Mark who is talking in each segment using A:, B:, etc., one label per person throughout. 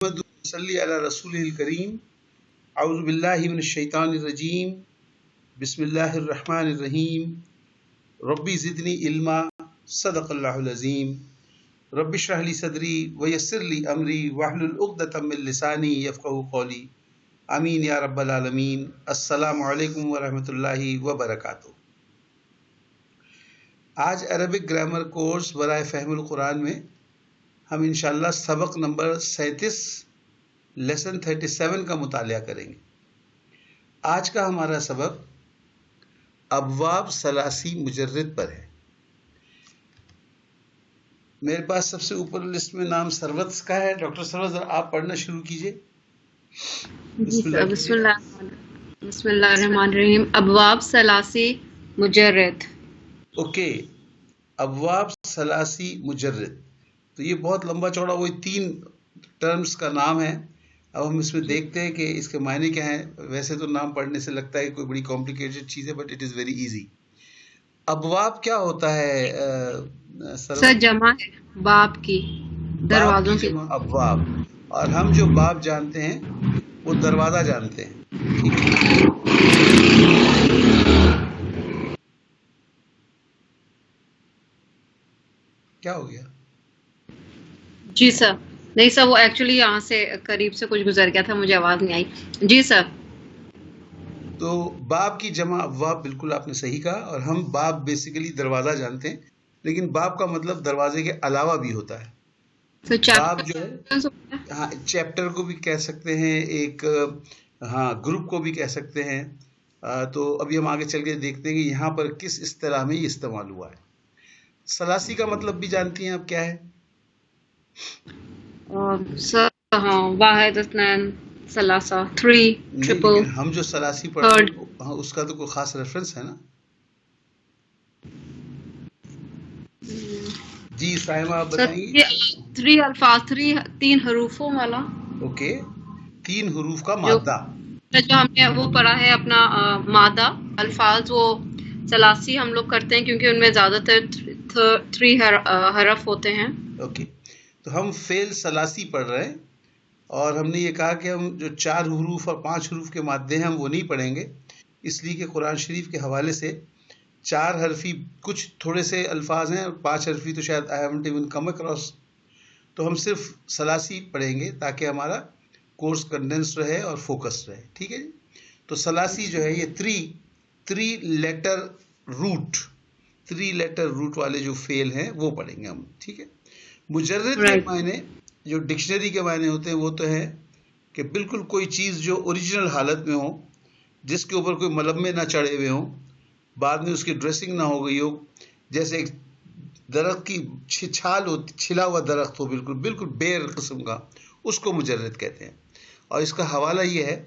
A: صلی علی رسول الکریم اعوذ باللہ من الشیطان الرجیم بسم اللہ الرحمن الرحیم ربی زدنی علما صدق اللہ العظیم رب اشرح لی صدری ویسر لی امری واحلل عقدۃ من لسانی یفقہوا قولی آمین یا رب العالمین۔ السلام علیکم ورحمۃ اللہ وبرکاتہ۔ آج عربک گرامر کورس برائے فہم القرآن میں ہم انشاءاللہ سبق نمبر 37 لیسن 37 کا مطالعہ کریں گے۔ آج کا ہمارا سبق ابواب ثلاثی مجرد پر ہے۔ میرے پاس سب سے اوپر لسٹ میں نام سروت کا ہے۔ ڈاکٹر سروت ذرا آپ پڑھنا شروع کیجئے۔
B: بسم اللہ الرحمن الرحیم۔ ابواب ثلاثی مجرد۔
A: اوکے، ابواب ثلاثی مجرد، تو یہ بہت لمبا چوڑا وہی 3 ٹرمز کا نام ہے۔ اب ہم اس میں دیکھتے ہیں کہ اس کے معنی کیا ہیں۔ ویسے تو نام پڑھنے سے لگتا ہے کوئی بڑی کمپلیکیٹڈ چیز ہے، but it is very easy. ابواب کیا ہوتا ہے
B: سر؟ جمع ہے باب کی، دروازوں کی
A: جمع ابواب، اور ہم جو باب جانتے ہیں وہ دروازہ جانتے ہیں۔ ٹھیک ہے، کیا ہو گیا؟
B: جی سر، نہیں سر، وہ ایکچولی یہاں سے قریب سے کچھ گزر گیا تھا، مجھے آواز نہیں آئی۔ جی سر۔
A: تو باب کی جمع ابواب، بالکل آپ نے صحیح کہا۔ اور ہم باب بیسیکلی دروازہ جانتے ہیں، لیکن باب کا مطلب دروازے کے علاوہ بھی ہوتا ہے۔ باب جو ہے، ہاں، چیپٹر کو بھی کہہ سکتے ہیں، ایک گروپ کو بھی کہہ سکتے ہیں۔ تو ابھی ہم آگے چل کے دیکھتے ہیں کہ یہاں پر کس اصطلاح میں یہ استعمال ہوا ہے۔ ثلاثی کا مطلب بھی جانتی ہیں آپ کیا ہے؟
B: سر ہاں، واحد، اثنین، ثلاثہ، 3، ٹرپل۔
A: ہم جو ثلاثی پڑھتے ہیں اس کا تو کوئی خاص ریفرنس ہے نا؟ جی سائمہ آپ بتائیں گے۔
B: 3 الفاظ، 3 حروفوں والا۔
A: اوکے، 3 حروف کا مادہ
B: جو ہم نے وہ پڑھا ہے اپنا مادہ الفاظ، وہ ثلاثی ہم لوگ کرتے ہیں کیونکہ ان میں زیادہ تر 3 حرف ہوتے ہیں۔
A: اوکے، تو ہم فعل ثلاثی پڑھ رہے ہیں، اور ہم نے یہ کہا کہ ہم جو 4 حروف اور 5 حروف کے مادے ہیں ہم وہ نہیں پڑھیں گے، اس لیے کہ قرآن شریف کے حوالے سے 4 حرفی کچھ تھوڑے سے الفاظ ہیں، اور 5 حرفی تو شاید I haven't even come across۔ تو ہم صرف ثلاثی پڑھیں گے تاکہ ہمارا کورس کنڈینس رہے اور فوکس رہے۔ ٹھیک ہے جی۔ تو ثلاثی جو ہے یہ 3 لیٹر روٹ والے جو فعل ہیں وہ پڑھیں گے ہم۔ ٹھیک ہے۔ مجرد کے معنی جو ڈکشنری کے معنی ہوتے ہیں وہ تو ہے کہ بالکل کوئی چیز جو اوریجنل حالت میں ہو، جس کے اوپر کوئی ملمے نہ چڑھے ہوئے ہوں، بعد میں اس کی ڈریسنگ نہ ہو گئی ہو، جیسے ایک درخت کی چھال ہو، چھلا ہوا درخت ہو، بالکل بیر قسم کا، اس کو مجرد کہتے ہیں۔ اور اس کا حوالہ یہ ہے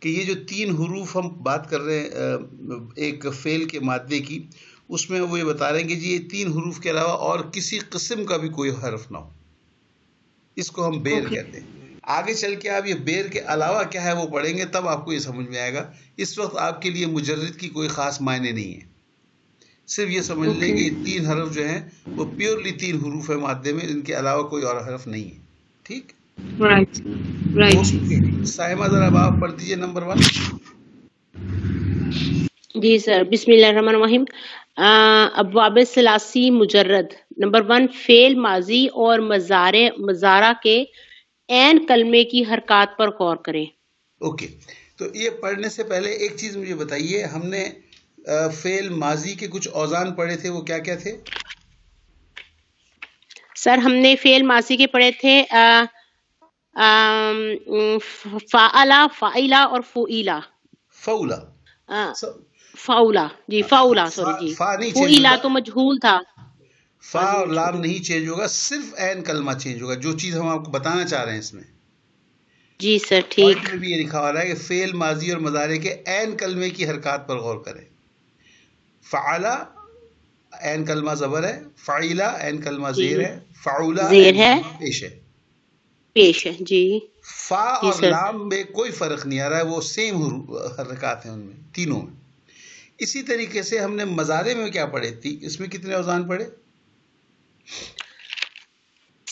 A: کہ یہ جو 3 حروف ہم بات کر رہے ہیں ایک فعل کے مادے کی، اس میں وہ یہ بتا رہے ہیں کہ جی یہ 3 حروف کے علاوہ اور کسی قسم کا بھی کوئی حرف نہ ہو، اس کو ہم بیر کہتے ہیں۔ آگے چل کے آپ یہ بیر کے علاوہ کیا ہے وہ پڑھیں گے، تب آپ کو یہ سمجھ میں آئے گا۔ اس وقت آپ کے لیے مجرد کی کوئی خاص معنی نہیں ہے، صرف یہ سمجھ لیں کہ یہ 3 حرف جو ہیں وہ پیورلی 3 حروف ہے مادے میں، ان کے علاوہ کوئی اور حرف نہیں ہے۔ ٹھیک،
B: رائٹ۔
A: سائمہ ذرا آپ پڑھ دیجیے نمبر 1۔
C: جی سر، بسم اللہ الرحمن الرحیم۔ ابواب ثلاثی مجرد۔ نمبر 1، فعل ماضی اور مضارع کے عین کلمے کی حرکات پر غور کریں۔
A: اوکے، تو یہ پڑھنے سے پہلے ایک چیز مجھے بتائیے، ہم نے فعل ماضی کے کچھ اوزان پڑھے تھے، وہ کیا کیا تھے؟
C: سر ہم نے فعل ماضی کے پڑھے تھے فعلا، فعیلا اور فعیلا۔ فعولا، جی فعولا، سوری جی، فعیلا تو مجہول تھا۔
A: فا اور لام نہیں چینج ہوگا، صرف عین کلمہ چینج ہوگا، جو چیز ہم آپ کو بتانا چاہ رہے ہیں اس میں۔
C: جی سر ٹھیک۔
A: میں بھی یہ لکھا ہوا ہے کہ فعل ماضی اور مضارع کے عین کلمے کی حرکات پر غور کریں۔ فعلا عین کلمہ زبر ہے، فعیلا عین کلمہ زیر ہے، فعولا
C: زیر ہے، پیش ہے جی۔
A: فا اور لام میں کوئی فرق نہیں آ رہا ہے، وہ سیم حرکات ہیں ان میں، تینوں میں۔ اسی طریقے سے ہم نے مضارع میں کیا پڑھے تھی، اس میں کتنے اوزان پڑھے؟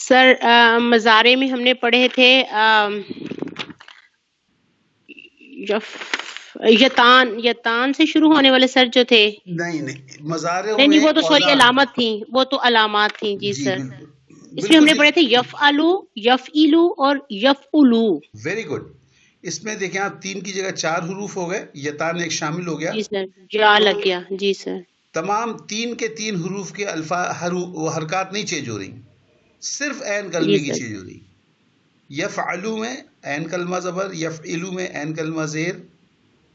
C: سر مزارے میں ہم نے پڑھے تھے یتان سے شروع ہونے والے سر جو تھے.
A: نہیں مزارع
C: نہیں
A: میں
C: وہ تو سوری
A: اوزان.
C: علامت تھی، وہ تو علامات تھیں. جی
A: جی
C: سر.
A: بالکل
C: اس میں ہم نے
A: بالکل
C: پڑھے تھے یفعلو، یفعلو اور یفعلو.
A: Very good. اس میں دیکھیں آپ 3 کی جگہ 4 حروف ہو گئے، یتان ایک شامل ہو گیا.
C: جی سر جا
A: تو
C: لگ گیا. جی سر.
A: تمام 3 کے 3 حروف کے حرکات نہیں چینج ہو رہی، صرف عین
C: جی
A: کلمے کی
C: سر.
A: چینج ہو رہی. یفعلو میں عین کلمہ زبر، یفعلو میں عین کلمہ زیر،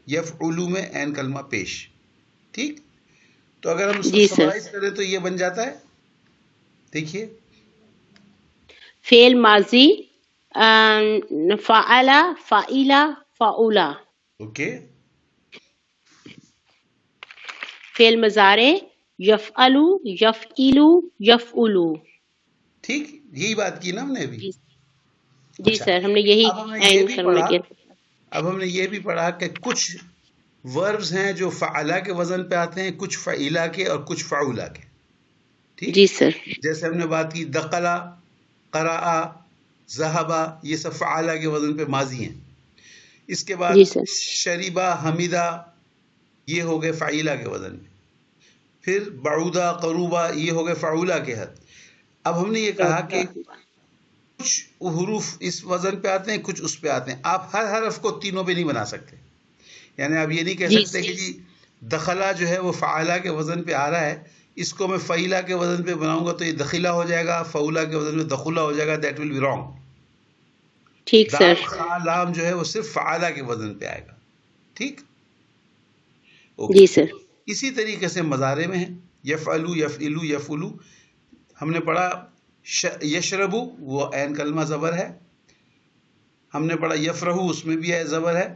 A: یفعلو میں عین کلمہ پیش. ٹھیک. تو اگر ہم اس کو
C: جی سر.
A: سمرائز کریں تو یہ بن جاتا ہے، دیکھیے
C: فعل ماضی فعل، فعیلا، فعولا.
A: اوکے.
C: فعل مضارع یفعلو، یفعلو، یفعلو.
A: ٹھیک، یہی بات کی نا ہم نے ابھی.
C: جی جی
A: اچھا،
C: سر ہم نے یہی
A: اب ہم نے یہ
C: عین
A: بھی
C: کلمے
A: پڑھا
C: کے.
A: اب ہم نے یہ بھی پڑھا کہ کچھ وربز ہیں جو فعلا کے وزن پہ آتے ہیں، کچھ فعیلا کے اور کچھ فعولا کے. ٹھیک.
C: جی سر.
A: جیسے ہم نے بات کی دقلا، قرآ، ذہبا، یہ سب فعلا کے وزن پہ ماضی ہیں. اس کے بعد
C: جی سر.
A: شریبا، حمیدہ، یہ ہو گئے فعیلا کے وزن پہ. پھر بعودا، قروبا، یہ ہو گئے فعولا کے حد. اب ہم نے یہ کہا کہ کچھ حروف اس وزن پہ آتے ہیں، کچھ اس پہ آتے ہیں. آپ ہر حرف کو تینوں پہ نہیں بنا سکتے. یعنی آپ یہ نہیں کہہ
C: جی
A: سکتے کہ جی دخلا جو ہے وہ فعلا کے وزن پہ آ رہا ہے، اس کو میں فعیلا کے وزن پہ بناؤں گا تو یہ دخیلا ہو جائے گا، فعولا کے وزن پہ دخلا ہو جائے گا. That will be wrong.
C: ٹھیک سر.
A: دال، خا، لام جو ہے وہ صرف فعلا کے وزن پہ آئے گا. ٹھیک. اوکے.
C: جی سر.
A: اسی طریقے سے مضارع میں ہے یفعلو، یفعلو، یفعلو. ہم نے پڑھا یشربو، وہ عین کلمہ زبر ہے. ہم نے پڑھا یفرحو، اس میں بھی ہے زبر ہے.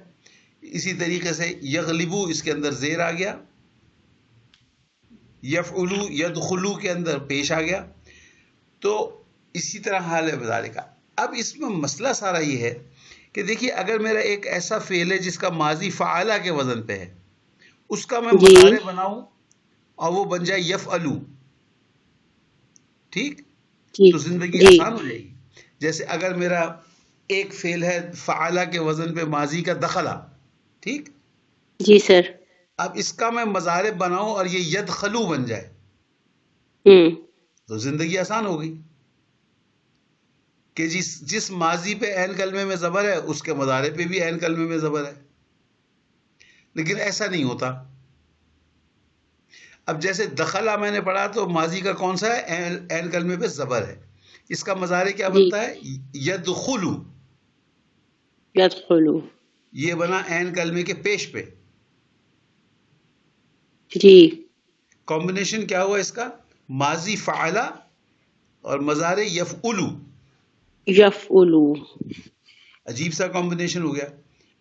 A: اسی طریقے سے یغلبو، اس کے اندر زیر آ گیا. یفعلو، یدخلو کے اندر پیش آ گیا. تو اسی طرح حال ہے مضارع کا. اب اس میں مسئلہ سارا یہ ہے کہ دیکھیے اگر میرا ایک ایسا فعل ہے جس کا ماضی فعلا کے وزن پہ ہے، اس کا میں
C: جی
A: مضارع بناؤں اور وہ بن جائے یفعلو. ٹھیک.
C: جی
A: تو زندگی
C: جی
A: آسان ہو جائے گی. جیسے اگر میرا ایک فعل ہے فعلا کے وزن پہ ماضی کا دخلا. ٹھیک.
C: جی سر.
A: اب اس کا میں مضارع بناؤں اور یہ یدخلو بن جائے تو زندگی آسان ہو گئی کہ جس ماضی پہ عین کلمے میں زبر ہے اس کے مضارع پہ بھی عین کلمے میں زبر ہے. لیکن ایسا نہیں ہوتا. اب جیسے دخلا میں نے پڑھا تو ماضی کا کون سا ہے؟ عین کلمے پہ زبر ہے. اس کا مضارع کیا
C: جی
A: بنتا ہے؟ یدخلو.
C: یدخلو.
A: یہ بنا عین کلمے کے پیش پہ.
C: جی.
A: کمبینیشن کیا ہوا اس کا؟ ماضی فعلا اور مضارع یفعلو.
C: یفعلو.
A: عجیب سا کمبینیشن ہو گیا.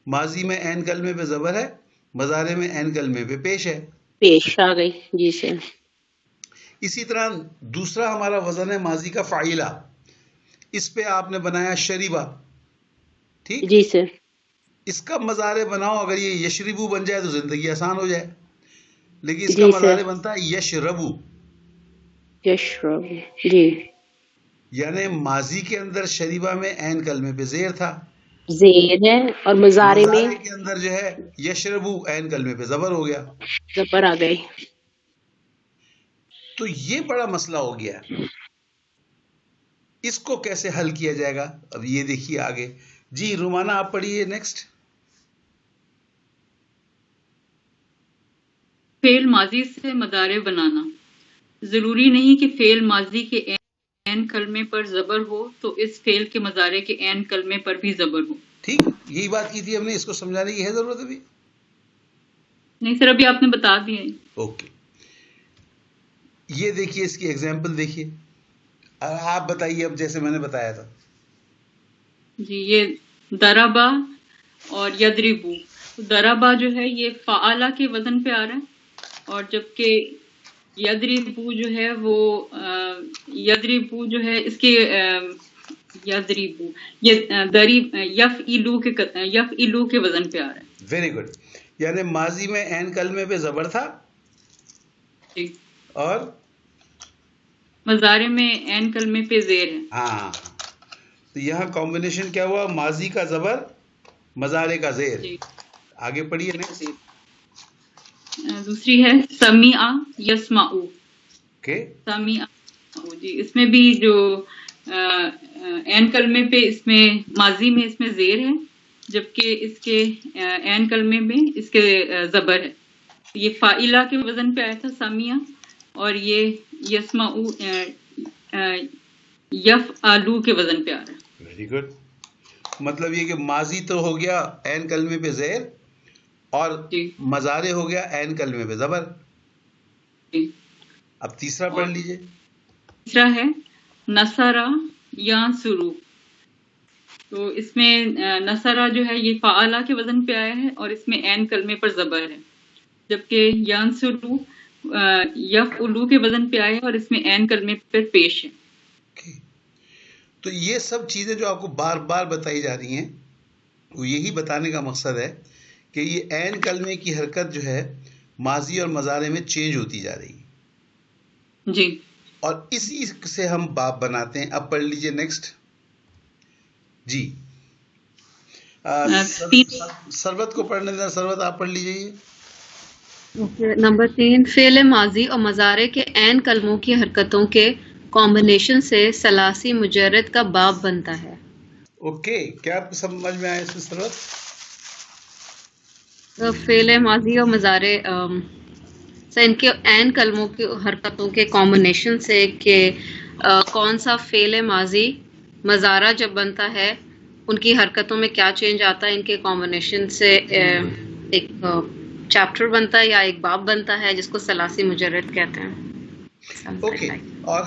A: ماضی میں عین کلمے پہ زبر ہے، مضارع میں عین کلمے پہ پیش ہے.
C: پیش آ گئی. جی سر.
A: اسی طرح دوسرا ہمارا وزن ہے ماضی کا فعیلا. اس پہ آپ نے بنایا شریبا. ٹھیک.
C: جی سر.
A: اس کا مضارع بناؤ، اگر یہ یشربو بن جائے تو زندگی آسان ہو جائے. لیکن اس کا
C: جی
A: مضارع
C: سر.
A: بنتا ہے یشربو.
C: یشرب. جی.
A: یعنی ماضی کے اندر شریبا میں عین کلمے پہ زیر تھا،
C: زیر ہے، اور مضارع میں
A: مضارع کے اندر جو ہے یشربو عین کلمے پہ زبر ہو گیا.
C: زبر آ گئی.
A: تو یہ بڑا مسئلہ ہو گیا. اس کو کیسے حل کیا جائے گا؟ اب یہ دیکھیے آگے. جی رومانہ آپ پڑھیے نیکسٹ.
D: فعل ماضی سے مضارع بنانا. ضروری نہیں کہ فعل ماضی کے عین کلمے پر زبر ہو تو اس فعل کے مضارع کے عین کلمے پر بھی زبر ہو.
A: ٹھیک. یہی بات کی تھی ہم نے. اس کو سمجھانے کی ہے ضرورت ابھی؟
D: نہیں سر، ابھی آپ نے بتا دیا.
A: اوکے. یہ دیکھیے اس کی ایگزامپل دیکھیے. آپ بتائیے اب جیسے میں نے بتایا تھا.
D: جی یہ دربا اور یدربو. دربا جو ہے یہ فعلا کے وزن پہ آ رہا ہے، اور جبکہ یدربو جو ہے وہ یدربو جو ہے اس کے یدربو یفعلو کے وزن پہ آ رہا ہے.
A: Very good. یعنی ماضی میں عین کلمے پہ زبر تھا
D: جی.
A: اور
D: مزارے میں عین کلمے پہ زیر ہے.
A: ہاں، تو یہاں کمبینیشن کیا ہوا؟ ماضی کا زبر، مزارے کا زیر.
D: جی
A: آگے پڑھیے نیکسٹ.
D: دوسری ہے سمیع یسمعو.
A: اوکے،
D: سمیع جی، اس میں بھی جو عین کلمے پہ اس میں ماضی میں اس میں زیر ہے، جبکہ اس کے عین کلمے میں اس کے زبر ہے. یہ فاعلہ کے وزن پہ آیا تھا سمیع، اور یہ یسمعو یفعلو کے وزن پہ آ رہا ہے.
A: Very good. مطلب یہ کہ ماضی تو ہو گیا عین کلمے پہ زیر، اور
D: جی
A: مزارے ہو گیا عین کلمے پہ زبر.
D: جی.
A: اب تیسرا پڑھ لیجئے.
D: تیسرا ہے نصرہ ینصرو. تو اس میں نصرہ جو ہے یہ فعلہ کے وزن پہ آیا ہے، اور اس میں عین کلمے پر زبر ہے، جبکہ ینصرو یفعلو کے وزن پہ آیا ہے، اور اس میں عین کلمے پر پیش ہے.
A: Okay. تو یہ سب چیزیں جو آپ کو بار بار بتائی جا رہی ہیں، وہ یہی بتانے کا مقصد ہے کہ یہ عین کلمے کی حرکت جو ہے ماضی اور مضارع میں چینج ہوتی جا رہی ہے،
D: جی.
A: اور اسی سے ہم باب بناتے ہیں. اب پڑھ لیجئے نیکسٹ. جی سربت کو پڑھنے دیں. سربت آپ پڑھ لیجئے.
B: نمبر 3، فعل ماضی اور مضارع کے عین کلموں کی حرکتوں کے کمبینیشن سے ثلاثی مجرد کا باب بنتا ہے.
A: اوکے، کیا آپ کو سمجھ میں آیا اس میں سربت؟
B: فعل ماضی اور مضارع سے ان کے عین کلموں کی حرکتوں کے کمبینیشن سے کہ کون سا فعل ماضی مضارع جب بنتا ہے ان کی حرکتوں میں کیا چینج آتا ہے، ان کے کمبینیشن سے ایک چیپٹر بنتا ہے یا ایک باب بنتا ہے جس کو ثلاثی مجرد کہتے ہیں.
A: اوکے. اور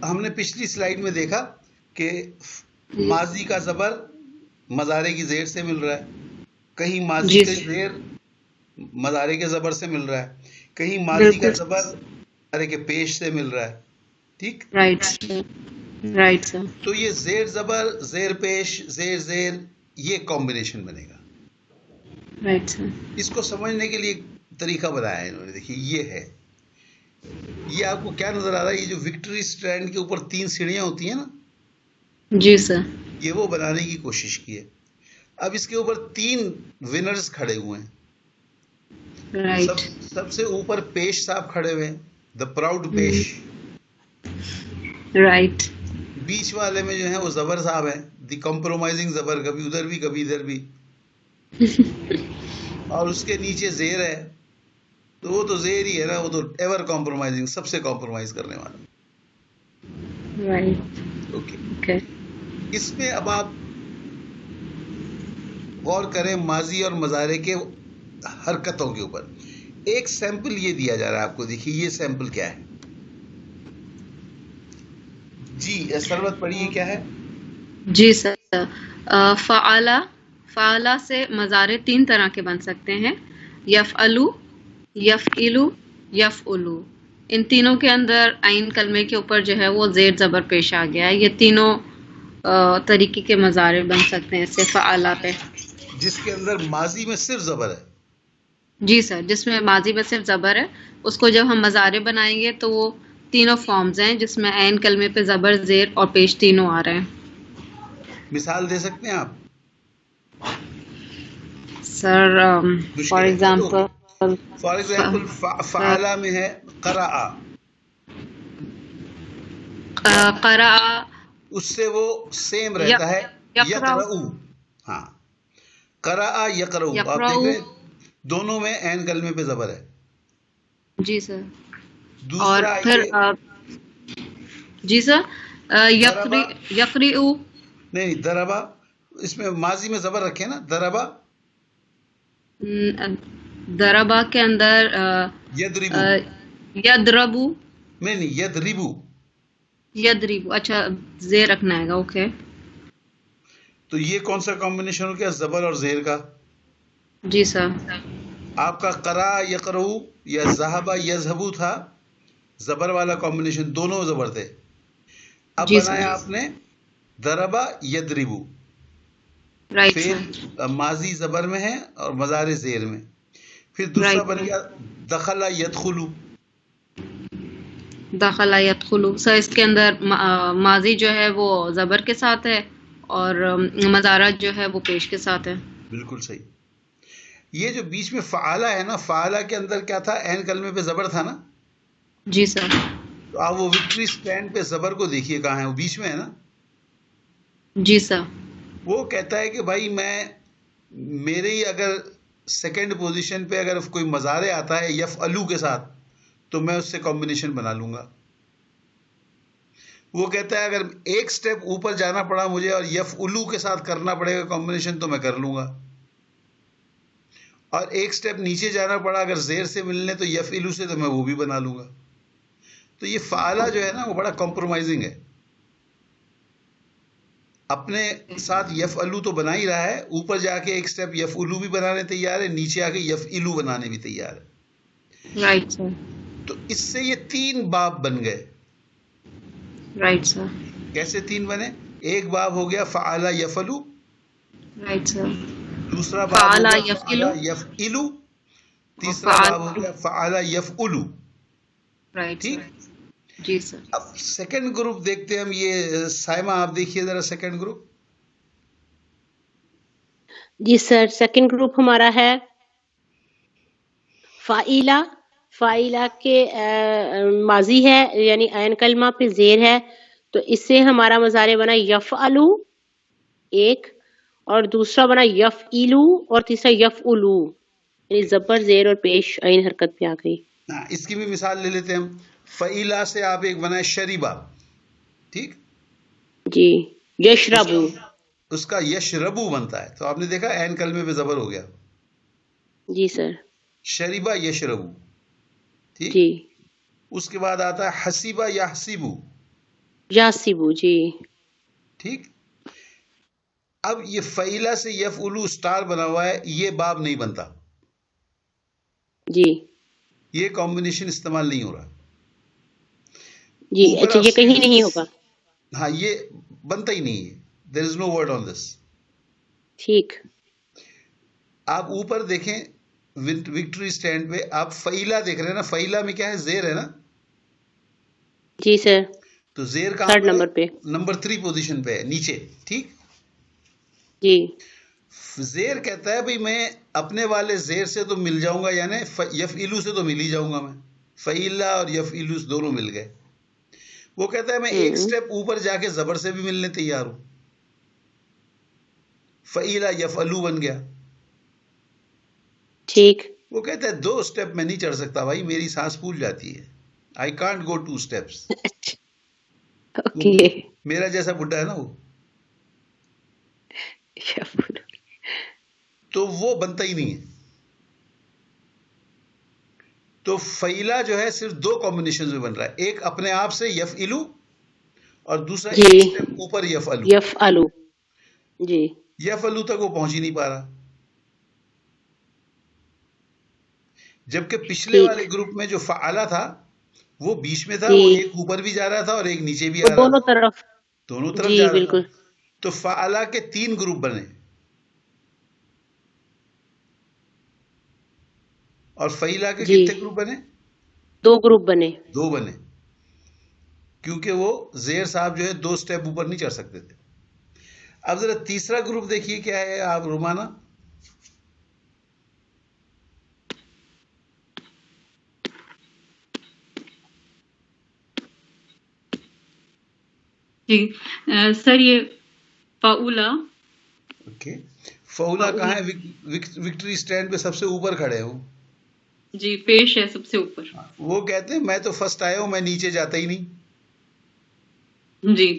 A: ہم نے پچھلی سلائیڈ میں دیکھا کہ ماضی کا زبر مضارع کی زیر سے مل رہا ہے، کہیں ماضی کا زیر مضارع کے زبر سے مل رہا ہے، کہیں ماضی کا زبر مضارع کے پیش سے مل رہا ہے. ٹھیک،
B: رائٹ سر.
A: تو یہ زیر زبر، زیر پیش، زیر زیر، یہ کمبینیشن بنے گا.
B: Right sir.
A: اس کو سمجھنے کے لیے ایک طریقہ بنایا ہے انہوں نے. دیکھیے یہ ہے، یہ آپ کو کیا نظر آ رہا ہے؟ یہ جو وکٹری اسٹینڈ کے اوپر 3 سیڑھیاں ہوتی ہیں نا،
B: جی سر،
A: یہ وہ بنانے کی کوشش کی ہے. اب اس کے اوپر 3 ونرز کھڑے ہوئے ہیں.
B: رائٹ.
A: سب سے اوپر پیش صاحب کھڑے ہوئے ہیں، دا پراؤڈ پیش.
B: رائٹ.
A: بیچ والے میں جو ہیں وہ زبر صاحب ہیں، دی کمپرومائزنگ زبر، کبھی ادھر بھی کبھی ادھر بھی. اور اس کے نیچے زیر ہے، تو وہ تو زیر ہی ہے نا، وہ تو ایور کمپرومائزنگ، سب سے کمپرومائز کرنے والا.
B: رائٹ.
A: اوکے. اس میں اب آپ غور کریں ماضی اور مضارع کے حرکتوں کے اوپر. ایک سیمپل یہ دیا جا رہا ہے آپ کو. دیکھیے یہ سیمپل کیا ہے. جی سربت پڑھیے کیا ہے.
B: جی سر، فعلہ سے مضارع 3 طرح کے بن سکتے ہیں: یفعلو، یفعلو، یفعلو. ان تینوں کے اندر عین کلمے کے اوپر جو ہے وہ زیر زبر پیش آ گیا ہے. یہ تینوں طریقے کے مضارع بن سکتے ہیں اس سے فعلہ پہ،
A: جس کے اندر ماضی میں صرف زبر ہے.
B: جی سر، جس میں ماضی میں صرف زبر ہے، اس کو جب ہم مضارع بنائیں گے تو وہ تینوں فارمز ہیں جس میں عین کلمے پہ زبر، زیر اور پیش تینوں آ رہے ہیں.
A: مثال دے سکتے ہیں آپ؟
B: سر فار ایگزامپل
A: فعلہ میں ہے قرأ،
B: قرأ،
A: اس سے وہ سیم رہتا ہے یقرؤ. ہاں، قرأ یقرؤ، آپ دیکھ رہے ہیں دونوں میں عین کلمے پہ زبر ہے.
B: جی سر. اور
A: دوسرا
B: پھر جی سر یقرئ،
A: نہیں دربا، اس میں ماضی میں زبر رکھے نا، دربا.
B: دربا کے اندر
A: یدربو،
B: یدربو،
A: نہیں یدربو.
B: یدربو، اچھا زیر رکھنا ہے گا. اوکے.
A: تو یہ کون سا کمبینیشن ہو گیا زبر اور زیر کا؟
B: جی سر.
A: آپ کا قرأ یقرؤ یا ذهب یذهب تھا، زبر والا کمبینیشن، دونوں زبر تھے. اب بنایا آپ نے ضربا یضربو. فعل ماضی زبر میں ہے اور مضارع زیر میں. پھر دوسرا بن گیا دخل یدخلو.
B: دخلا یدخلو سر اس کے اندر ماضی جو ہے وہ زبر کے ساتھ ہے اور مضارع جو ہے وہ پیش کے ساتھ ہے.
A: بالکل صحیح. یہ جو بیچ میں فعالہ ہے نا، فعالہ کے اندر کیا تھا؟ عین کلمے پہ زبر تھا نا.
B: جی سر.
A: تو آپ وہ وکٹری اسٹینڈ پہ زبر کو دیکھیے کہاں ہے، وہ بیچ میں ہے نا.
B: جی سر.
A: وہ کہتا ہے کہ بھائی میری اگر سیکنڈ پوزیشن پہ اگر کوئی مضارع آتا ہے یفعلو کے ساتھ تو میں اس سے کمبینیشن بنا لوں گا. وہ کہتا ہے اگر ایک سٹیپ اوپر جانا پڑا مجھے اور یفعلو کے ساتھ کرنا پڑے گا کمبینیشن تو میں کر لوں گا، اور ایک سٹیپ نیچے جانا پڑا اگر زیر سے ملنے تو یفعلو سے تو میں وہ بھی بنا لوں گا. تو یہ فعالہ جو ہے نا وہ بڑا کمپرومائزنگ ہے. اپنے ساتھ یفعلو تو بنا ہی رہا ہے، اوپر جا کے ایک سٹیپ یفعلو بھی بنانے تیار ہے، نیچے آ کے یفعلو بنانے بھی تیار ہے.
B: Right sir.
A: تو اس سے یہ 3 باب بن گئے.
B: Right sir.
A: کیسے 3 بنے؟ ایک باب ہو گیا فعل یفعلو،
B: رائٹ سر.
A: دوسرا باب ہو
B: فعل
A: گیا
B: یفعلو،
A: فعل یفعلو، تیسرا باب ہو گیا فعل یفعلو.
B: رائٹ
A: ٹھیک.
B: سر. جی سر.
A: اب سیکنڈ گروپ دیکھتے ہیں ہم. یہ سائمہ آپ دیکھیے ذرا سیکنڈ گروپ.
C: جی سر. سیکنڈ گروپ ہمارا ہے فائلہ. فائلہ کے ماضی ہے یعنی عین کلمہ پہ زیر ہے، تو اس سے ہمارا مضارع بنا یفعلو ایک، اور دوسرا بنا یفعلو، اور تیسرا یفعلو، یعنی زبر زیر اور پیش عین حرکت پہ آ گئی.
A: اس کی بھی مثال لے لیتے ہیں ہم. فعیلہ سے آپ ایک بنائے شریبہ. ٹھیک.
C: جی. یشربو.
A: اس کا یشربو بنتا ہے، تو آپ نے دیکھا عین کلمے پہ زبر ہو گیا.
C: جی سر.
A: شریبہ یشربو. ٹھیک.
C: جی.
A: اس کے بعد آتا ہے حسیبہ یحسبو.
C: یاسبو. جی.
A: ٹھیک. اب یہ فعیلہ سے یفعلو سٹار بنا ہوا ہے، یہ باب نہیں بنتا.
C: جی.
A: یہ کمبینیشن استعمال نہیں ہو رہا.
C: جی. اچھا، یہ کہیں نہیں ہوگا.
A: ہاں، یہ بنتا ہی نہیں ہے. دیر از نو ورڈ آن دس.
C: ٹھیک.
A: آپ اوپر دیکھیں وکٹری اسٹینڈ پہ، آپ فعیلہ دیکھ رہے ہیں نا. فعیلہ میں کیا ہے؟ زیر ہے نا.
C: جی سر.
A: تو زیر کہاں
C: تھرڈ نمبر پہ،
A: نمبر 3 پوزیشن پہ ہے، نیچے. ٹھیک.
C: جی.
A: زیر کہتا ہے بھئی میں اپنے والے زیر سے تو مل جاؤں گا، یعنی یفعلو سے تو مل ہی جاؤں گا میں. فعیلہ اور یفعلو دونوں مل گئے. وہ کہتا ہے میں ایک سٹیپ اوپر جا کے زبر سے بھی ملنے تیار ہوں. فعیلہ یفعلو بن گیا.
C: ٹھیک.
A: وہ کہتا ہے 2 سٹیپ میں نہیں چڑھ سکتا بھائی، میری سانس پھول جاتی ہے. I can't go 2 steps.
C: Okay.
A: میرا جیسا بڈھا ہے نا وہ، تو وہ بنتا ہی نہیں ہے. تو فعیلہ جو ہے صرف 2 کمبینیشن میں بن رہا ہے، ایک اپنے آپ سے یفعلو اور دوسرا
C: جی.
A: ایک سٹیپ اوپر یفعلو.
C: یفعلو. جی.
A: یفعلو تک وہ پہنچ ہی نہیں پا رہا. جبکہ پچھلے والے گروپ میں جو فعالہ تھا وہ بیچ میں تھا، وہ ایک اوپر بھی جا رہا تھا اور ایک نیچے بھی آ رہا تھا،
C: دونوں طرف
A: جی
C: جا
A: رہا
C: تھا.
A: تو فعالہ کے 3 گروپ بنے اور فعیلہ کے
C: جی.
A: کتنے گروپ بنے؟
C: 2 گروپ بنے.
A: 2 بنے، کیونکہ وہ زیر صاحب جو ہے 2 سٹیپ اوپر نہیں چڑھ سکتے تھے. اب ذرا تیسرا گروپ دیکھیے کیا ہے آپ رومانہ.
D: جی سر، یہ فعولا.
A: اوکے. فعولا کہاں ہے؟ وکٹری اسٹینڈ پہ سب سے اوپر کھڑے ہوں.
D: جی، پیش ہے سب سے اوپر.
A: وہ کہتے ہیں میں تو فرسٹ آیا ہوں، میں نیچے جاتا ہی نہیں.
D: جی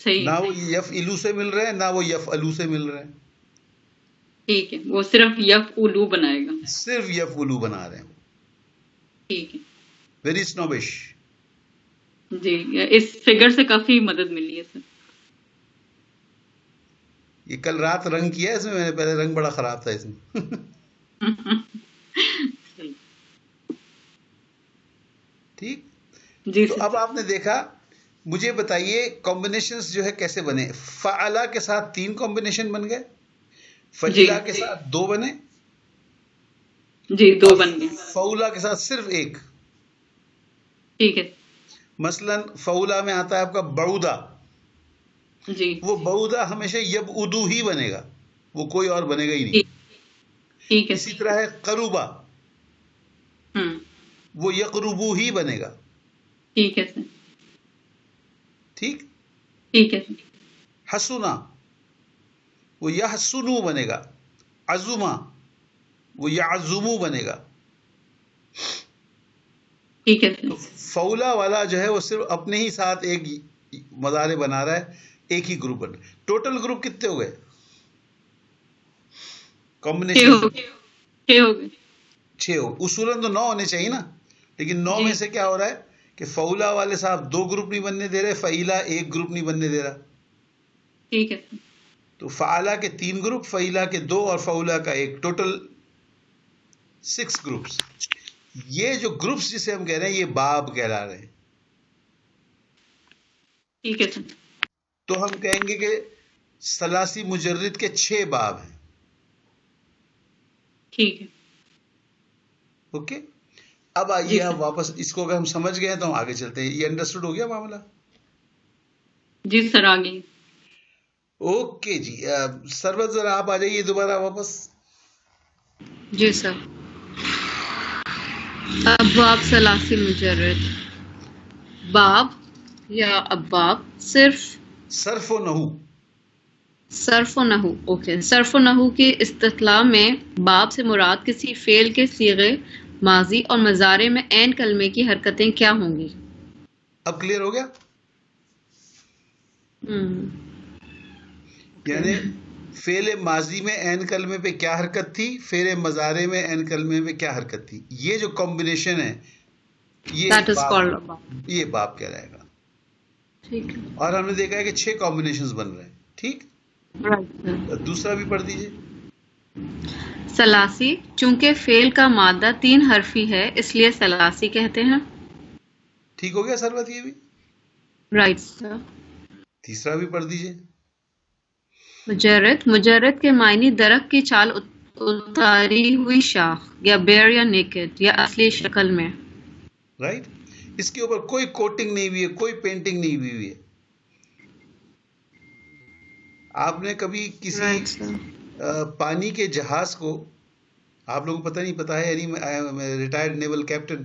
D: صحیح.
A: نہ وہ یفعلو سے مل رہے ہیں نہ وہ یفعلو سے مل رہے ہیں.
D: ٹھیک ہے، وہ صرف یفعلو بنائے گا.
A: صرف یفعلو بنا رہے ہیں.
D: ٹھیک ہے.
A: ویری سنوبش.
D: جی، اس فگر سے کافی مدد ملی ہے سر.
A: یہ کل رات رنگ کیا ہے اس میں نے، پہلے رنگ بڑا خراب تھا اس میں. ٹھیک.
D: جی
A: تو
D: سر.
A: اب آپ نے دیکھا، مجھے بتائیے کمبینیشنز جو ہے کیسے بنے. فعلہ کے ساتھ 3 کمبینیشن بن گئے، فعیلہ کے ساتھ 2 بنے،
D: جی 2 بن گئے.
A: فعولا کے ساتھ صرف 1.
D: ٹھیک ہے.
A: مثلا فولا میں آتا ہے آپ کا بعودا،
D: جی
A: وہ بعودا ہمیشہ یبعدو ہی بنے گا، وہ کوئی اور بنے گا ہی نہیں.
D: ٹھیک ہے.
A: اسی طرح ہے قربا،
D: ہوں
A: وہ یقربو ہی بنے گا.
D: ٹھیک ہے سر.
A: ٹھیک.
D: ٹھیک ہے سر.
A: حسنا وہ یحسنو بنے گا. عزما وہ یعزمو بنے گا.
D: ٹھیک ہے سر.
A: تو فولا والا جو ہے وہ صرف اپنے ہی ساتھ ایک مضارع بنا رہا ہے، ایک ہی گروپ بن رہا ہے. ٹوٹل گروپ کتنے ہو گئے؟ کمبینیشن
D: 6 ہو گئے.
A: 6 ہو. اصولاً تو 9 ہونے چاہیے نا، لیکن 9
D: جی
A: میں سے کیا ہو رہا ہے کہ فولا والے صاحب 2 گروپ نہیں بننے دے رہے، فعیلا 1 گروپ نہیں بننے دے رہا.
D: ٹھیک ہے سر.
A: تو فعلا کے 3 گروپ، فعیلا کے 2 اور فولا کا 1، ٹوٹل 6 گروپس. یہ جو گروپس جسے ہم کہہ رہے ہیں یہ باب کہلا رہے ہیں.
D: ٹھیک ہے سر.
A: تو ہم کہیں گے کہ ثلاثی مجرد کے 6 باب ہیں.
D: ٹھیک ہے.
A: اوکے. اب
D: جی
A: آئیے
D: سر.
A: آپ واپس اس کو اگر ہم سمجھ گئے تو ہم آگے چلتے ہیں. یہ انڈرسٹوڈ ہو گیا معاملہ؟
D: جی سر آگے.
A: اوکے جی. سرور ذرا آپ آ جائیے دوبارہ واپس.
B: جی سر. ابواب ثلاثی مجرد. باب یا ابواب صرف
A: صرف و نحو.
B: صرف و نحو. اوکے. صرف و نحو کی اصطلاح میں باب سے مراد کسی فعل کے صیغے ماضی اور مضارع میں عین کلمے کی حرکتیں کیا ہوں گی؟
A: اب کلیئر ہو گیا؟
B: ہم،
A: یعنی فعل ماضی میں عین کلمے پہ کیا حرکت تھی، فعل مضارع میں عین کلمے پہ کیا حرکت تھی. یہ جو کمبینیشن ہے یہ
B: that is
A: باب،
B: called a باب.
A: یہ باب کہلائے گا.
B: ٹھیک ہے.
A: اور ہم نے دیکھا ہے کہ 6 کمبینیشنز بن رہے ہیں. ٹھیک.
B: Right, sir.
A: دوسرا بھی پڑھ دیجئے.
B: ثلاثی چونکہ فعل کا مادہ 3 حرفی ہے اس لیے ثلاثی کہتے ہیں.
A: ٹھیک ہو گیا سروت؟ یہ بھی.
B: Right sir.
A: تیسرا بھی پڑھ دیجئے.
B: مجرد. مجرد کے معنی درخت کی چھال اتاری ہوئی شاخ یا بیر یا نیکڈ یا اصلی شکل میں.
A: رائٹ. اس کے اوپر کوئی کوٹنگ نہیں ہوئی ہے، کوئی پینٹنگ نہیں ہوئی ہے. آپ نے کبھی کسی
B: رائٹ سر.
A: پانی کے جہاز کو، آپ لوگوں کو پتہ نہیں پتا ہے، یعنی میں ریٹائرڈ نیول کیپٹن،